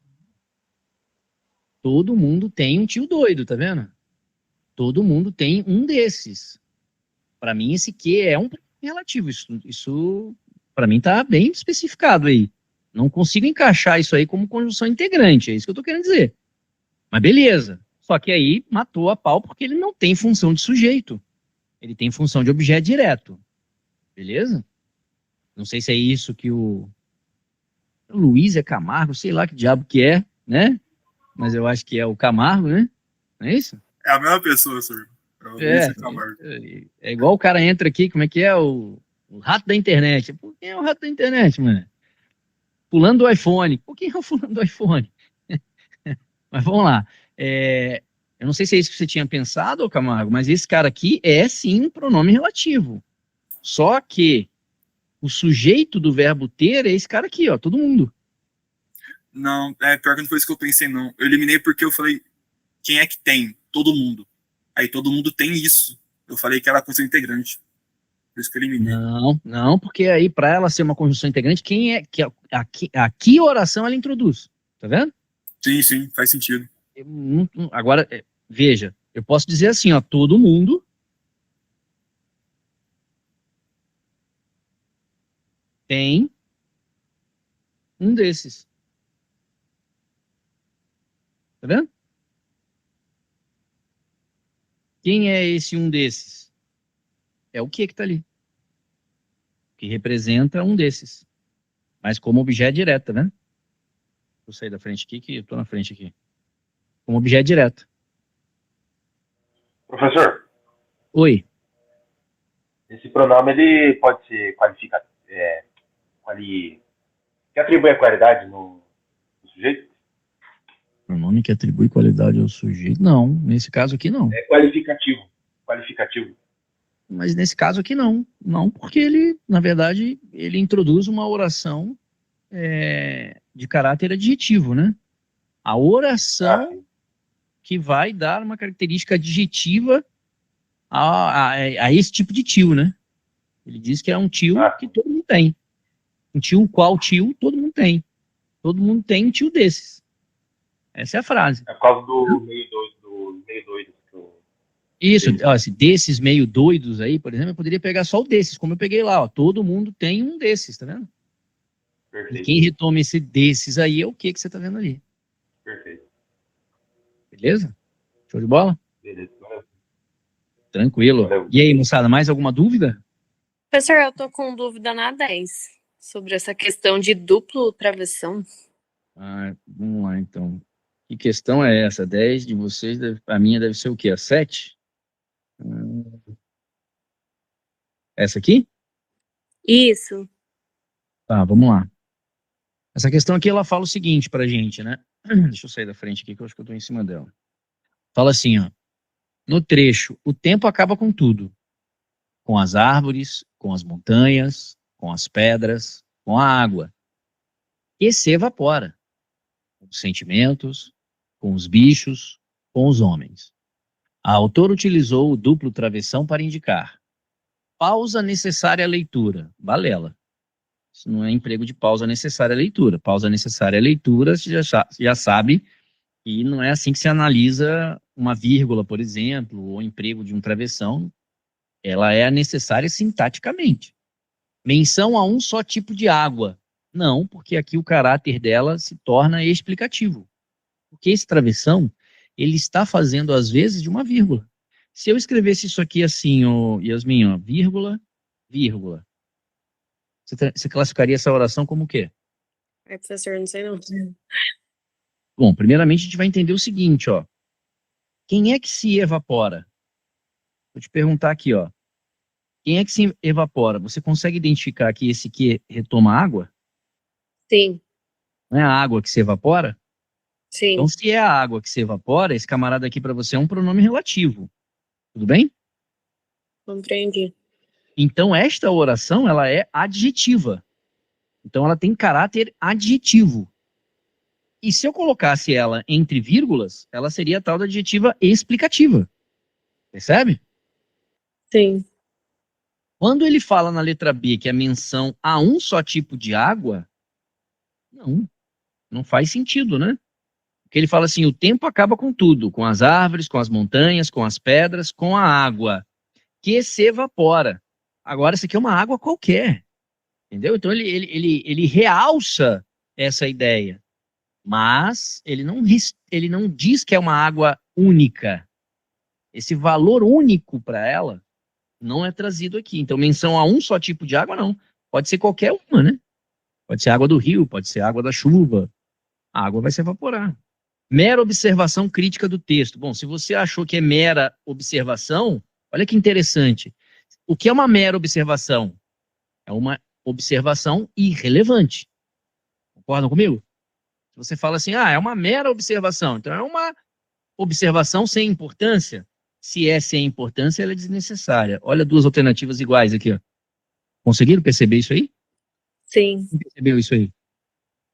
Todo mundo tem um tio doido, tá vendo? Todo mundo tem um desses. Para mim esse que é um relativo. Isso para mim tá bem especificado aí. Não consigo encaixar isso aí como conjunção integrante. É isso que eu tô querendo dizer. Mas beleza. Só que aí matou a pau porque ele não tem função de sujeito. Ele tem função de objeto direto. Beleza? Não sei se é isso que o Luiz é Camargo, sei lá que diabo que é, né? Mas eu acho que é o Camargo, né? Não é isso? É a mesma pessoa, senhor. É igual o cara entra aqui, como é que é? O rato da internet. Por quem é o rato da internet, mano? Pulando do iPhone. Por quem é o fulano do iPhone? Mas vamos lá. Eu não sei se é isso que você tinha pensado, Camargo, mas esse cara aqui é sim um pronome relativo. Só que o sujeito do verbo ter é esse cara aqui, ó, todo mundo. Não, pior que não foi isso que eu pensei, não. Eu eliminei porque eu falei, quem é que tem? Todo mundo. Aí todo mundo tem isso. Eu falei que era conjunção integrante. Por isso que eu eliminei. Não, porque aí para ela ser uma conjunção integrante, quem é a que oração ela introduz? Tá vendo? Sim, faz sentido. Agora, veja, eu posso dizer assim, ó, todo mundo tem um desses. Tá vendo? Quem é esse um desses? É o que tá ali. Que representa um desses. Mas como objeto direto, tá vendo? Vou sair da frente aqui, que eu tô na frente aqui. Como objeto direto. Professor, Oi. esse pronome ele pode ser qualificado, que atribui a qualidade no sujeito? Pronome que atribui qualidade ao sujeito? Não, nesse caso aqui não. É qualificativo. Mas nesse caso aqui não. Não, porque ele, na verdade, ele introduz uma oração de caráter adjetivo, né? A oração que vai dar uma característica adjetiva a esse tipo de tio, né? Ele diz que é um tio que todo mundo tem. Um tio, qual tio? Todo mundo tem. Todo mundo tem um tio desses. Essa é a frase. É por causa do meio doido. Isso, ó, desses meio doidos aí, por exemplo, eu poderia pegar só o desses, como eu peguei lá, ó. Todo mundo tem um desses, tá vendo? Perfeito. quem retoma esse desses aí é o que você tá vendo ali. Perfeito. Beleza? Show de bola? Beleza. Valeu. Tranquilo. Valeu. E aí, moçada, mais alguma dúvida? Professor, eu tô com dúvida na 10 sobre essa questão de duplo travessão. Vamos lá, então. Que questão é essa? 10 de vocês, a minha deve ser o quê? A 7? Essa aqui? Isso. Tá, vamos lá. Essa questão aqui, ela fala o seguinte pra gente, né? Deixa eu sair da frente aqui, que eu acho que eu tô em cima dela. Fala assim, ó. No trecho, o tempo acaba com tudo. Com as árvores, com as montanhas, com as pedras, com a água. E se evapora. Com os sentimentos, com os bichos, com os homens. A autora utilizou o duplo travessão para indicar pausa necessária à leitura. Balela. Isso não é emprego de pausa necessária à leitura. Pausa necessária à leitura, você já sabe que não é assim que se analisa uma vírgula, por exemplo, ou emprego de um travessão. Ela é necessária sintaticamente. Menção a um só tipo de água. Não, porque aqui o caráter dela se torna explicativo. Porque esse travessão, ele está fazendo, às vezes, de uma vírgula. Se eu escrevesse isso aqui assim, ó, Yasmin, ó, vírgula, vírgula, você classificaria essa oração como o quê? Ai, professor, não sei não. Bom, primeiramente a gente vai entender o seguinte, ó. Quem é que se evapora? Vou te perguntar aqui, ó. Quem é que se evapora? Você consegue identificar que esse que retoma água? Sim, Não é a água que se evapora? sim, Então, se é a água que se evapora, esse camarada aqui para você é um pronome relativo. Tudo bem? compreendi. Então, esta oração, ela é adjetiva. Então, ela tem caráter adjetivo. E se eu colocasse ela entre vírgulas, ela seria a tal da adjetiva explicativa. Percebe? Sim, Quando ele fala na letra B que é menção a um só tipo de água, não faz sentido, né? Porque ele fala assim, o tempo acaba com tudo, com as árvores, com as montanhas, com as pedras, com a água, que se evapora. Agora, isso aqui é uma água qualquer, entendeu? Então, ele realça essa ideia, mas ele não diz que é uma água única. Esse valor único para ela não é trazido aqui. Então, menção a um só tipo de água, não. Pode ser qualquer uma, né? Pode ser água do rio, pode ser água da chuva. A água vai se evaporar. Mera observação crítica do texto. Bom, se você achou que é mera observação, olha que interessante. O que é uma mera observação? É uma observação irrelevante. Concordam comigo? Se você fala assim, é uma mera observação, então é uma observação sem importância. Se é sem importância, ela é desnecessária. Olha duas alternativas iguais aqui, ó. Conseguiram perceber isso aí? sim. Quem percebeu isso aí?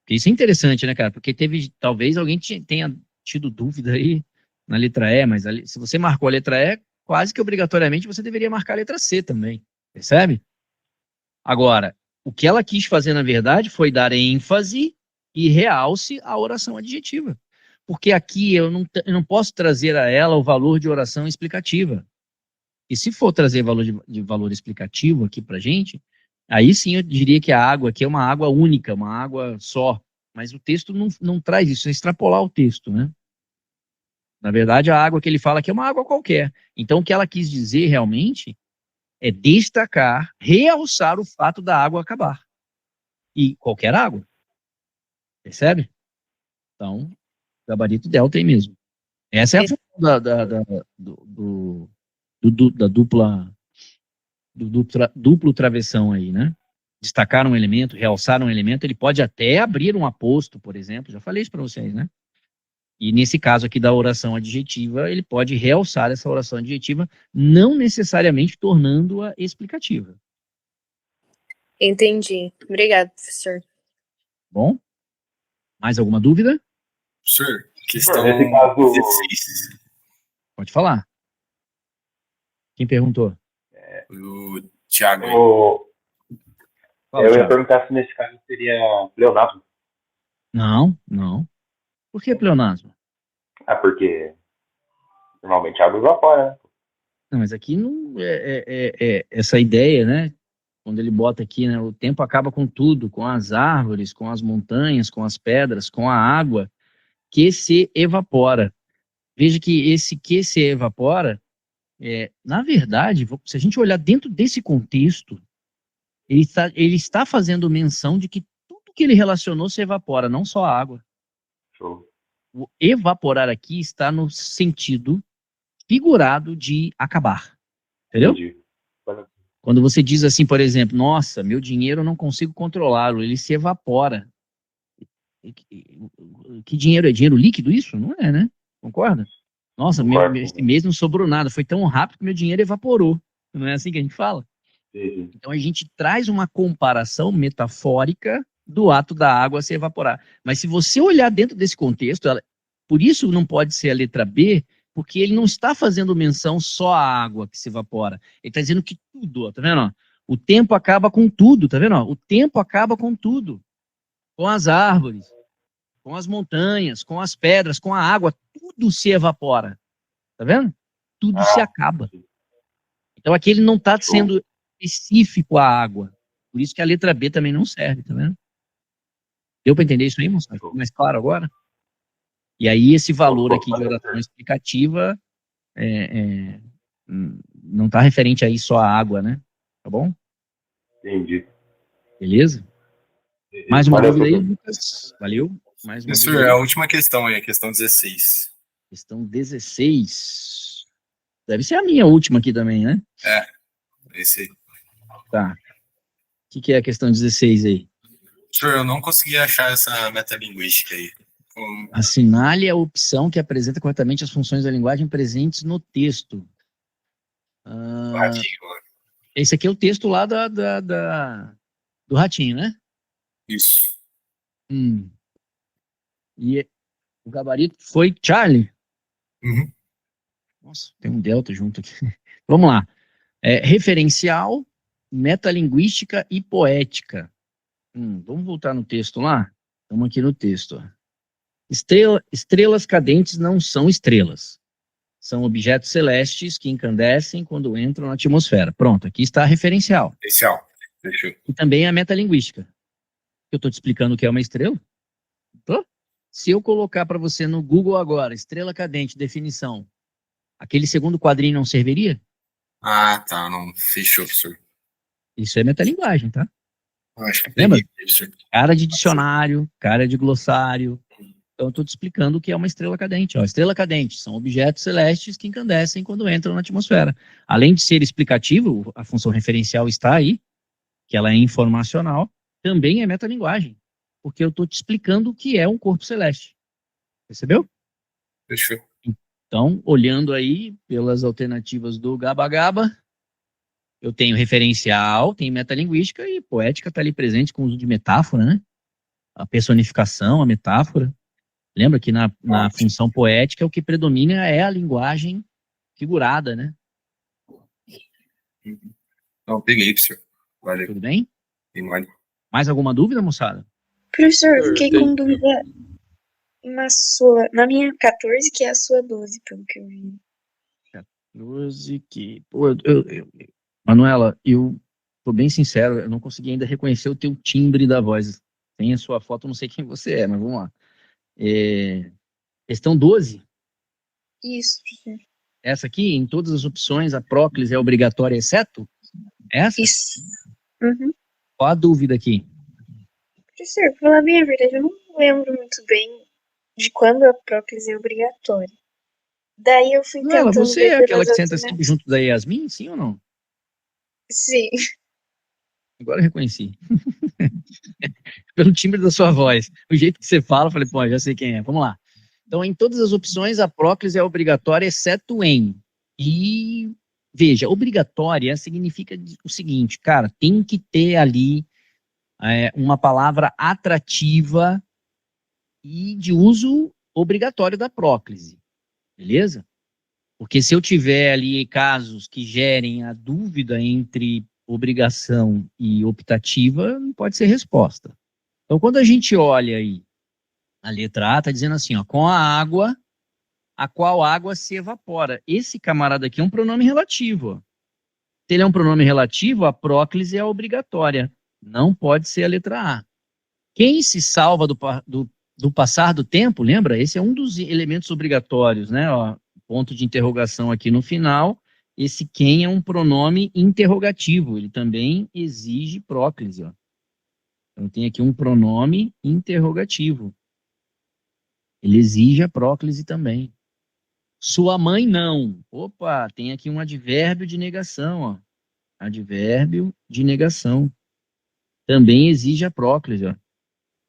Porque isso é interessante, né, cara? Porque talvez alguém tenha tido dúvida aí na letra E, mas ali, se você marcou a letra E, quase que obrigatoriamente você deveria marcar a letra C também. Percebe? Agora, o que ela quis fazer, na verdade, foi dar ênfase e realce à oração adjetiva. Porque aqui eu não posso trazer a ela o valor de oração explicativa. E se for trazer valor explicativo aqui pra gente, aí sim eu diria que a água aqui é uma água única, uma água só. Mas o texto não traz isso, é extrapolar o texto, né? Na verdade, a água que ele fala aqui é uma água qualquer. Então, o que ela quis dizer realmente é destacar, realçar o fato da água acabar. E qualquer água. Percebe? Então, gabarito delta aí mesmo. Essa é a função duplo travessão aí, né? Destacar um elemento, realçar um elemento, ele pode até abrir um aposto, por exemplo, já falei isso para vocês, né? E nesse caso aqui da oração adjetiva, ele pode realçar essa oração adjetiva, não necessariamente tornando-a explicativa. Entendi. Obrigada, professor. Bom? Mais alguma dúvida? Professor, questão Nesse caso, 16. Pode falar. Quem perguntou? O Thiago aí. Fala, eu ia Thiago. perguntar se nesse caso seria pleonasmo. Não. Por que pleonasmo? Porque normalmente a água evapora, né? Não, mas aqui não essa ideia, né? quando ele bota aqui, né, o tempo acaba com tudo, com as árvores, com as montanhas, com as pedras, com a água, que se evapora. Veja que esse que se evapora, na verdade, se a gente olhar dentro desse contexto, ele está fazendo menção de que tudo que ele relacionou se evapora, não só a água. Show. O evaporar aqui está no sentido figurado de acabar. Entendeu? Entendi. Quando você diz assim, por exemplo, nossa, meu dinheiro eu não consigo controlá-lo, ele se evapora. Que dinheiro é? Dinheiro líquido isso? Não é, né? Concorda? Nossa, Concordo. esse mês não sobrou nada, foi tão rápido que meu dinheiro evaporou. Não é assim que a gente fala? Entendi. Então a gente traz uma comparação metafórica do ato da água se evaporar. Mas se você olhar dentro desse contexto, por isso não pode ser a letra B, porque ele não está fazendo menção só à água que se evapora. Ele está dizendo que tudo, ó, tá vendo? Ó? O tempo acaba com tudo, tá vendo? Ó? O tempo acaba com tudo. Com as árvores, com as montanhas, com as pedras, com a água, tudo se evapora. Tá vendo? Tudo se acaba. Então aqui ele não está sendo específico à água. Por isso que a letra B também não serve, tá vendo? Deu para entender isso aí, moçada? Ficou mais claro agora? E aí esse valor aqui de oração explicativa não está referente aí só à água, né? Tá bom? Entendi. Beleza? Mais uma Valeu, dúvida aí, professor. Lucas? Valeu? Mais uma Professor, dúvida é a aí? última questão aí, a questão 16. Questão 16. Deve ser a minha última aqui também, né? Esse aí. Tá. O que é a questão 16 aí? Professor, eu não consegui achar essa metalinguística aí. Assinale a opção que apresenta corretamente as funções da linguagem presentes no texto. Esse aqui é o texto lá do ratinho, né? Isso. E o gabarito foi Charlie. Uhum. Nossa, tem um delta junto aqui. Vamos lá. Referencial, metalinguística e poética. Vamos voltar no texto lá? Estamos aqui no texto. Ó. Estrelas cadentes não são estrelas. São objetos celestes que incandescem quando entram na atmosfera. Pronto, aqui está a referencial. Referencial. Fechou. E também a metalinguística. Eu estou te explicando o que é uma estrela? Tô? Se eu colocar para você no Google agora, estrela cadente, definição, aquele segundo quadrinho não serviria? Ah, tá. Não. Fechou, professor. Isso é metalinguagem, tá? Acho que Lembra? peguei, professor. Cara de dicionário, cara de glossário. Então, eu estou te explicando o que é uma estrela cadente. Ó, estrela cadente são objetos celestes que incandescem quando entram na atmosfera. Além de ser explicativo, a função referencial está aí, que ela é informacional, também é metalinguagem, porque eu estou te explicando o que é um corpo celeste. Percebeu? Fechou. Então, olhando aí pelas alternativas do Gaba Gaba, eu tenho referencial, tenho metalinguística e poética está ali presente com o uso de metáfora, né? A personificação, a metáfora. Lembra que na função poética o que predomina é a linguagem figurada, né? Não, peguei, professor. Valeu. Tudo bem? Tem mais. Mais alguma dúvida, moçada? Professor, eu fiquei com Tem. dúvida na minha 14, que é a sua 12, pelo que eu vi. 12 que... Pô, Manuela, eu tô bem sincero, eu não consegui ainda reconhecer o teu timbre da voz. Tem a sua foto, eu não sei quem você é, mas vamos lá. Questão 12. Isso, professor. Essa aqui, em todas as opções, a próclise é obrigatória, exceto? Essa? Isso. Uhum. Qual a dúvida aqui? Professor, pra falar bem a verdade, eu não lembro muito bem de quando a próclise é obrigatória. Daí eu fui Manuela, tentando você ver é aquela pelas que senta outras, né? sempre junto da Yasmin, sim ou não? Sim. Agora eu reconheci. Pelo timbre da sua voz. O jeito que você fala, eu falei, pô, já sei quem é. Vamos lá. Então, em todas as opções, a próclise é obrigatória, exceto em. E, veja, obrigatória significa o seguinte, cara, tem que ter ali uma palavra atrativa e de uso obrigatório da próclise. Beleza? Porque se eu tiver ali casos que gerem a dúvida entre obrigação e optativa, não pode ser resposta. Então, quando a gente olha aí, a letra A está dizendo assim, ó, com a água, a qual água se evapora. Esse camarada aqui é um pronome relativo. Ó. Se ele é um pronome relativo, a próclise é obrigatória. Não pode ser a letra A. Quem se salva do passar do tempo, lembra? Esse é um dos elementos obrigatórios, né? Ó, ponto de interrogação aqui no final. Esse quem é um pronome interrogativo. Ele também exige próclise, ó. Então tem aqui um pronome interrogativo. Ele exige a próclise também. Sua mãe não. Opa, tem aqui um advérbio de negação, ó. Advérbio de negação. Também exige a próclise, ó.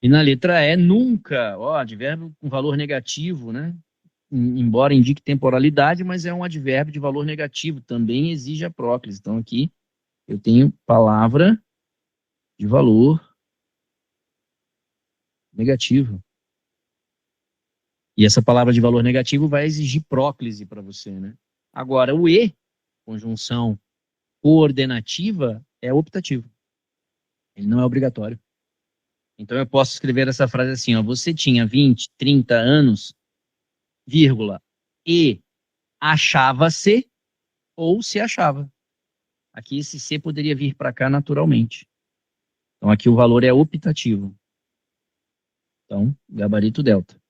E na letra E, nunca, ó, advérbio com valor negativo, né? Embora indique temporalidade, mas é um advérbio de valor negativo, também exige a próclise. Então aqui eu tenho palavra de valor negativo. E essa palavra de valor negativo vai exigir próclise para você, né? Agora, o E, conjunção coordenativa, é optativo. Ele não é obrigatório. Então, eu posso escrever essa frase assim, ó, você tinha 20, 30 anos, vírgula, e achava-se ou se achava. Aqui esse se poderia vir para cá naturalmente. Então, aqui o valor é optativo. Então, gabarito delta.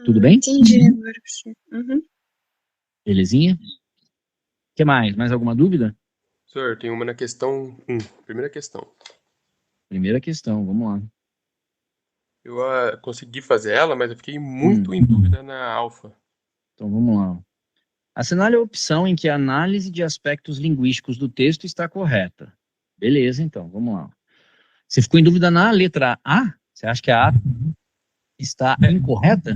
Tudo bem? Entendi agora, professor. Uhum. Belezinha? O que mais? Mais alguma dúvida? Senhor, tem uma na questão 1. Primeira questão. Primeira questão, vamos lá. Eu consegui fazer ela, mas eu fiquei muito em dúvida na alfa. Então, vamos lá. Assinale a opção em que a análise de aspectos linguísticos do texto está correta. Beleza, então, vamos lá. Você ficou em dúvida na letra A? Você acha que a A está incorreta?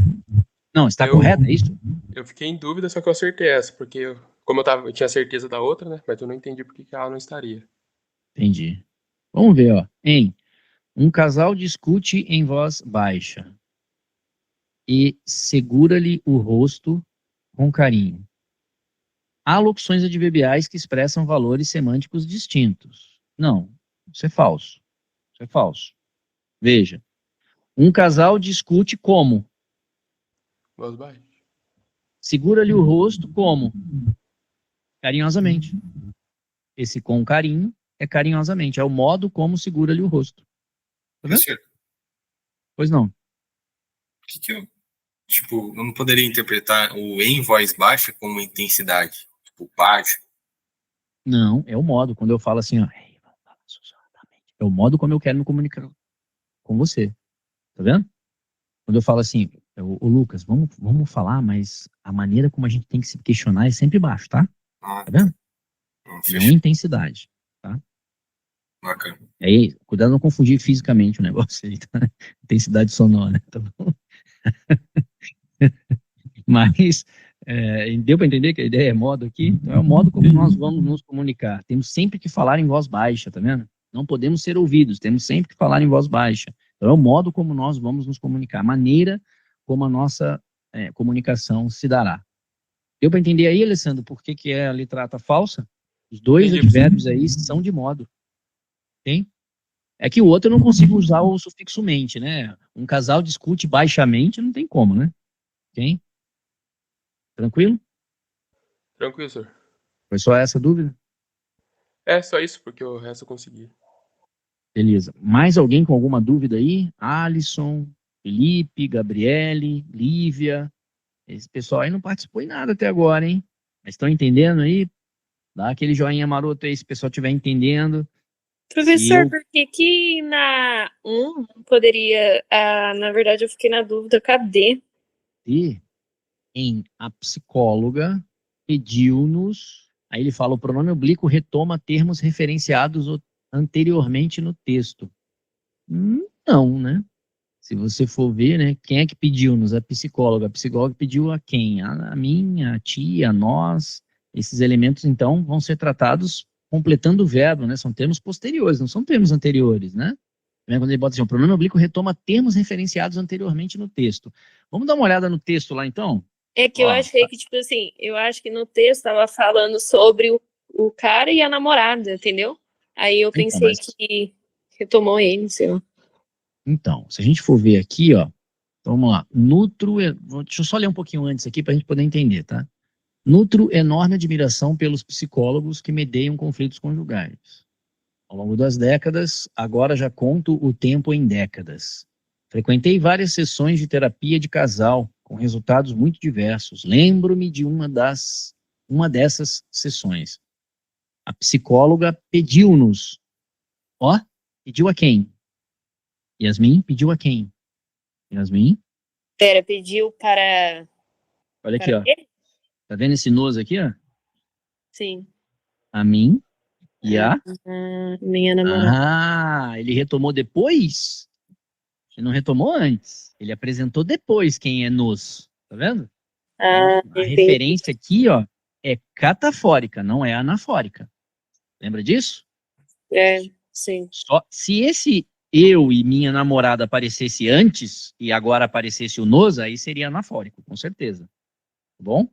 Não, está correta, é isso? Eu fiquei em dúvida, só que eu acertei essa, porque como eu tinha certeza da outra, né? Mas eu não entendi por que a A não estaria. Entendi. Vamos ver, ó. Um casal discute em voz baixa e segura-lhe o rosto com carinho. Há locuções adverbiais que expressam valores semânticos distintos. Não, isso é falso. Isso é falso. Veja, um casal discute como? Voz baixa. Segura-lhe o rosto como? Carinhosamente. Esse com carinho é carinhosamente. É o modo como segura-lhe o rosto. Tá vendo? Professor, Pois não. por que eu, tipo, eu não poderia interpretar o em voz baixa como intensidade? Tipo, baixo. Não, é o modo. Quando eu falo assim, ó, é o modo como eu quero me comunicar com você. Tá vendo? Quando eu falo assim, ô Lucas, vamos falar, mas a maneira como a gente tem que se questionar é sempre baixo, tá? Ah, Tá vendo? não, Não fechou. intensidade, tá? Bacana. Aí, cuidado não confundir fisicamente o negócio aí, tá? Intensidade sonora, tá bom? Mas, deu para entender que a ideia é modo aqui? Então é o modo como nós vamos nos comunicar. Temos sempre que falar em voz baixa, tá vendo? Não podemos ser ouvidos, temos sempre que falar em voz baixa. Então é o modo como nós vamos nos comunicar, a maneira como a nossa comunicação se dará. Deu para entender aí, Alessandro, por que a letra A tá falsa? Os dois Entendi. advérbios aí são de modo. Tem? É que o outro eu não consigo usar o sufixo mente, né? Um casal discute baixamente, não tem como, né? Tem? Tranquilo? Tranquilo, senhor. Foi só essa dúvida? É, só isso, porque o resto eu consegui. Beleza. Mais alguém com alguma dúvida aí? Alisson, Felipe, Gabriele, Lívia. Esse pessoal aí não participou em nada até agora, hein? Mas estão entendendo aí? Dá aquele joinha maroto aí se o pessoal estiver entendendo. Professor, por que na 1 não poderia... na verdade, eu fiquei na dúvida, cadê? E a psicóloga pediu-nos, aí ele fala, o pronome oblíquo retoma termos referenciados anteriormente no texto. Não, né? Se você for ver, né, quem é que pediu-nos? A psicóloga. A psicóloga pediu a quem? A mim, a tia, a nós. Esses elementos, então, vão ser tratados completando o verbo, né? São termos posteriores, não são termos anteriores, né? Quando ele bota assim, o pronome oblíquo retoma termos referenciados anteriormente no texto. Vamos dar uma olhada no texto lá, então? É que eu achei que, tipo assim, eu acho que no texto tava falando sobre o cara e a namorada, entendeu? Aí eu pensei que retomou ele, sei lá. Então, se a gente for ver aqui, ó, então vamos lá, deixa eu só ler um pouquinho antes aqui para a gente poder entender, tá? Nutro enorme admiração pelos psicólogos que medeiam conflitos conjugais. Ao longo das décadas, agora já conto o tempo em décadas. Frequentei várias sessões de terapia de casal, com resultados muito diversos. Lembro-me de uma dessas sessões. A psicóloga pediu-nos. Pediu a quem? Yasmin pediu a quem? Yasmin? Pera, pediu para... Olha aqui, para ó. quê? Tá vendo esse nós aqui, ó? Sim. A mim e a... Minha namorada. Ele retomou depois? Ele não retomou antes. Ele apresentou depois quem é nos. Tá vendo? Então, a Entendi. referência aqui, ó, é catafórica, não é anafórica. Lembra disso? Sim. Só se esse eu e minha namorada aparecesse antes e agora aparecesse o nos, aí seria anafórico, com certeza. Tá bom?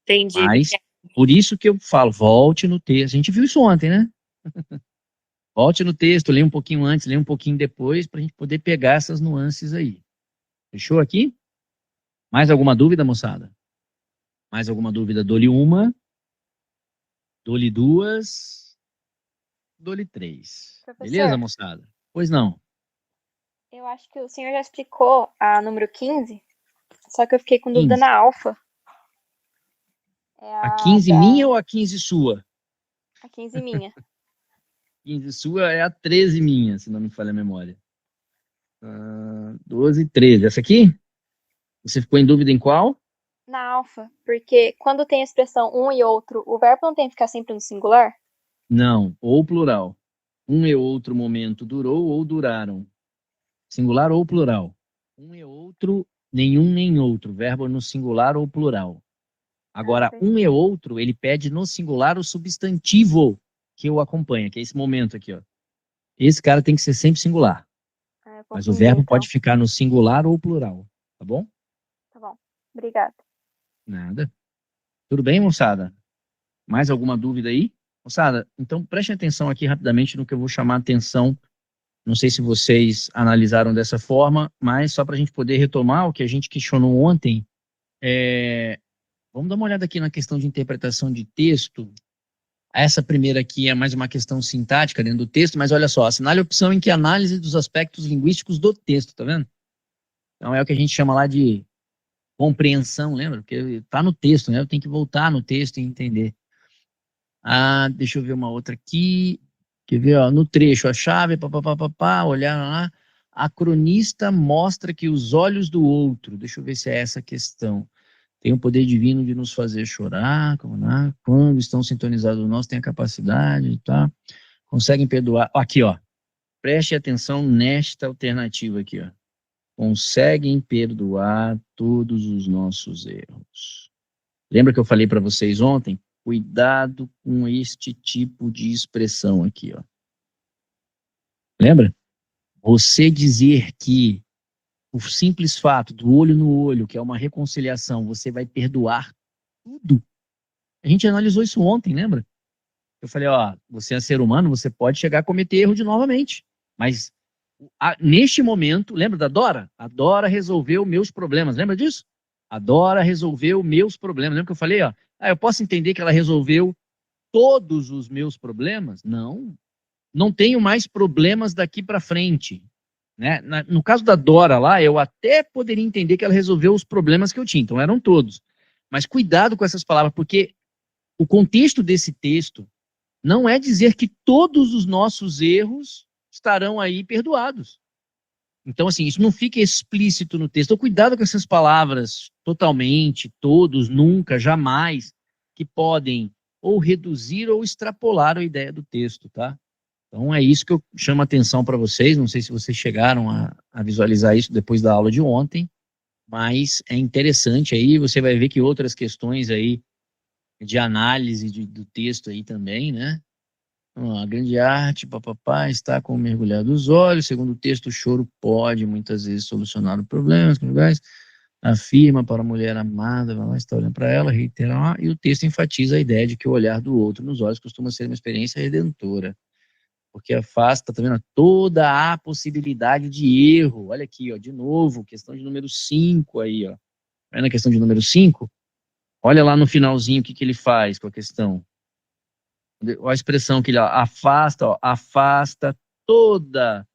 Entendi. Mas, por isso que eu falo, volte no texto. A gente viu isso ontem, né? Volte no texto, leia um pouquinho antes, leia um pouquinho depois, para a gente poder pegar essas nuances aí. Fechou aqui? Mais alguma dúvida, moçada? Mais alguma dúvida? Dou-lhe uma, dou-lhe duas, dou-lhe três. Professor. Beleza, moçada? Pois não. Eu acho que o senhor já explicou a número 15, só que eu fiquei com dúvida 15. na alfa. A 15 minha ou a 15 sua? A 15 minha. 15 sua é a 13 minha, se não me falha a memória. 12 e 13. Essa aqui? Você ficou em dúvida em qual? Na alfa, porque quando tem a expressão um e outro, o verbo não tem que ficar sempre no singular? Não, ou plural. Um e outro momento durou ou duraram. Singular ou plural. Um e outro, nenhum nem outro. Verbo no singular ou plural. Agora, um e outro, ele pede no singular o substantivo que o acompanha, que é esse momento aqui, ó. Esse cara tem que ser sempre singular. Mas o verbo pode ficar no singular ou plural, tá bom? Tá bom. Obrigada. Nada. Tudo bem, moçada? Mais alguma dúvida aí? Moçada, então prestem atenção aqui rapidamente no que eu vou chamar a atenção. Não sei se vocês analisaram dessa forma, mas só para a gente poder retomar o que a gente questionou ontem, vamos dar uma olhada aqui na questão de interpretação de texto. Essa primeira aqui é mais uma questão sintática dentro do texto, mas olha só, assinale a opção em que análise dos aspectos linguísticos do texto, tá vendo? Então é o que a gente chama lá de compreensão, lembra? Porque tá no texto, né? Eu tenho que voltar no texto e entender. Deixa eu ver uma outra aqui. Quer ver, ó, no trecho, a chave, olhar lá. A cronista mostra que os olhos do outro, deixa eu ver se é essa a questão, tem o poder divino de nos fazer chorar, quando estão sintonizados nós, tem a capacidade, tá? Conseguem perdoar. Aqui, ó, preste atenção nesta alternativa aqui, ó. Conseguem perdoar todos os nossos erros. Lembra que eu falei para vocês ontem? Cuidado com este tipo de expressão aqui, ó. Lembra? Você dizer que o simples fato do olho no olho, que é uma reconciliação, você vai perdoar tudo. A gente analisou isso ontem, lembra? Eu falei, ó, você é ser humano, você pode chegar a cometer erro de novamente. Mas, neste momento, lembra da Dora? A Dora resolveu meus problemas, lembra disso? A Dora resolveu meus problemas. Lembra que eu falei, ó? Eu posso entender que ela resolveu todos os meus problemas? Não tenho mais problemas daqui para frente. Né? No caso da Dora lá, eu até poderia entender que ela resolveu os problemas que eu tinha, então eram todos. Mas cuidado com essas palavras, porque o contexto desse texto não é dizer que todos os nossos erros estarão aí perdoados. Então, assim, isso não fica explícito no texto. Então, cuidado com essas palavras totalmente, todos, nunca, jamais, que podem ou reduzir ou extrapolar a ideia do texto, tá? Então, é isso que eu chamo a atenção para vocês. Não sei se vocês chegaram a visualizar isso depois da aula de ontem, mas é interessante aí. Você vai ver que outras questões aí de análise do texto aí também, né? A grande arte, está com o mergulhar dos olhos. Segundo o texto, o choro pode muitas vezes solucionar os problemas conjugais. Afirma para a mulher amada, vai lá, está olhando para ela, reitera, e o texto enfatiza a ideia de que o olhar do outro nos olhos costuma ser uma experiência redentora, porque afasta, tá vendo, toda a possibilidade de erro. Olha aqui, ó, de novo, questão de número 5 aí, ó. Vai na questão de número 5, Olha lá no finalzinho o que ele faz com a questão. Olha a expressão que ele afasta toda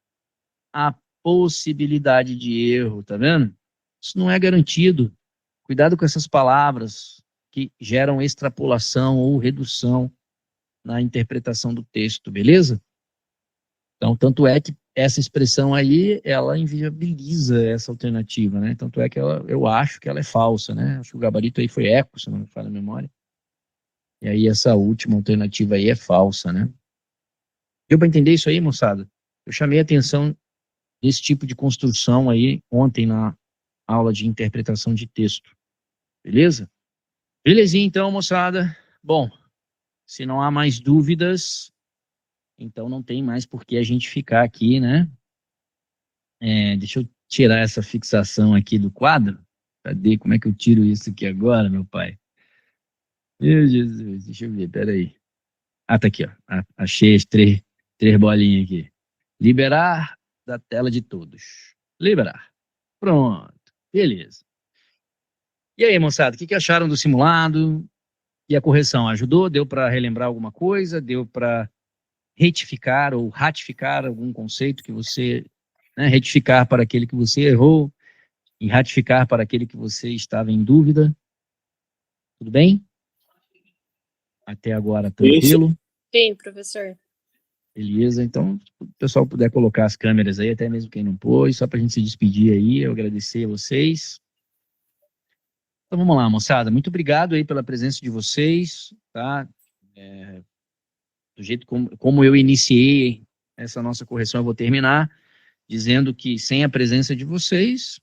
a possibilidade de erro, tá vendo? Isso não é garantido. Cuidado com essas palavras que geram extrapolação ou redução na interpretação do texto, beleza? Então, tanto é que essa expressão aí, ela inviabiliza essa alternativa, né? Tanto é que eu acho que ela é falsa, né? Acho que o gabarito aí foi eco, se não me falha a memória. E aí essa última alternativa aí é falsa, né? Deu para entender isso aí, moçada? Eu chamei a atenção desse tipo de construção aí ontem na aula de interpretação de texto. Beleza? Belezinha então, moçada. Bom, se não há mais dúvidas, então não tem mais por que a gente ficar aqui, né? Deixa eu tirar essa fixação aqui do quadro. Cadê? Como é que eu tiro isso aqui agora, meu pai? Meu Jesus, deixa eu ver, peraí. Ah, tá aqui, ó. Achei as três bolinhas aqui. Liberar da tela de todos. Liberar. Pronto. Beleza. E aí, moçada, o que acharam do simulado? E a correção ajudou? Deu para relembrar alguma coisa? Deu para retificar ou ratificar algum conceito que você... Né, retificar para aquele que você errou e ratificar para aquele que você estava em dúvida? Tudo bem? Até agora, tranquilo? Sim, professor. Beleza, então, se o pessoal puder colocar as câmeras aí, até mesmo quem não pôs, só para a gente se despedir aí, eu agradecer a vocês. Então vamos lá, moçada, muito obrigado aí pela presença de vocês, tá? Do jeito como eu iniciei essa nossa correção, eu vou terminar dizendo que sem a presença de vocês,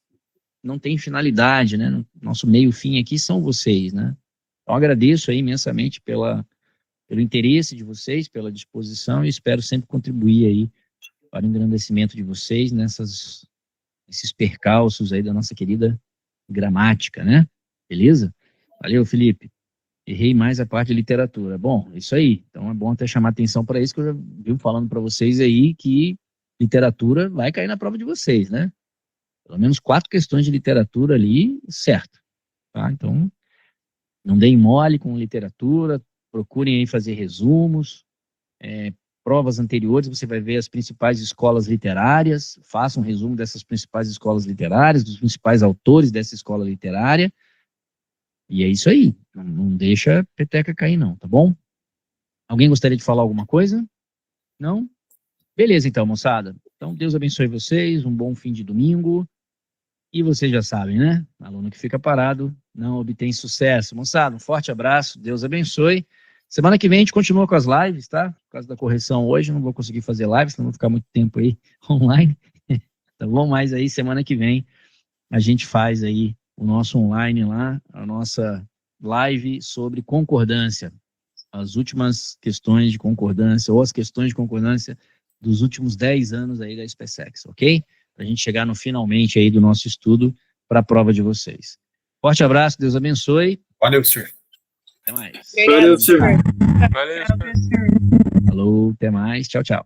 não tem finalidade, né? Nosso meio-fim aqui são vocês, né? Então agradeço aí imensamente pelo interesse de vocês, pela disposição, e espero sempre contribuir aí para o engrandecimento de vocês nesses percalços aí da nossa querida gramática, né? Beleza? Valeu, Felipe. Errei mais a parte de literatura. Bom, isso aí. Então é bom até chamar atenção para isso, que eu já vivo falando para vocês aí que literatura vai cair na prova de vocês, né? Pelo menos 4 questões de literatura ali, certo. Tá? Então, não deem mole com literatura, procurem aí fazer resumos, provas anteriores, você vai ver as principais escolas literárias, faça um resumo dessas principais escolas literárias, dos principais autores dessa escola literária, e é isso aí, não deixa a peteca cair não, tá bom? Alguém gostaria de falar alguma coisa? Não? Beleza então, moçada. Então, Deus abençoe vocês, um bom fim de domingo, e vocês já sabem, né? Aluno que fica parado não obtém sucesso. Moçada, um forte abraço, Deus abençoe. Semana que vem a gente continua com as lives, tá? Por causa da correção hoje, não vou conseguir fazer live, senão vou ficar muito tempo aí online. Tá bom? Mas aí, semana que vem, a gente faz aí o nosso online lá, a nossa live sobre concordância. As últimas questões de concordância, ou as questões de concordância dos últimos 10 anos aí da SpaceX, ok? Pra gente chegar no finalmente aí do nosso estudo para a prova de vocês. Forte abraço, Deus abençoe. Valeu, senhor. Até mais. Valeu, senhor. Valeu, senhor. Falou, até mais. Tchau, tchau.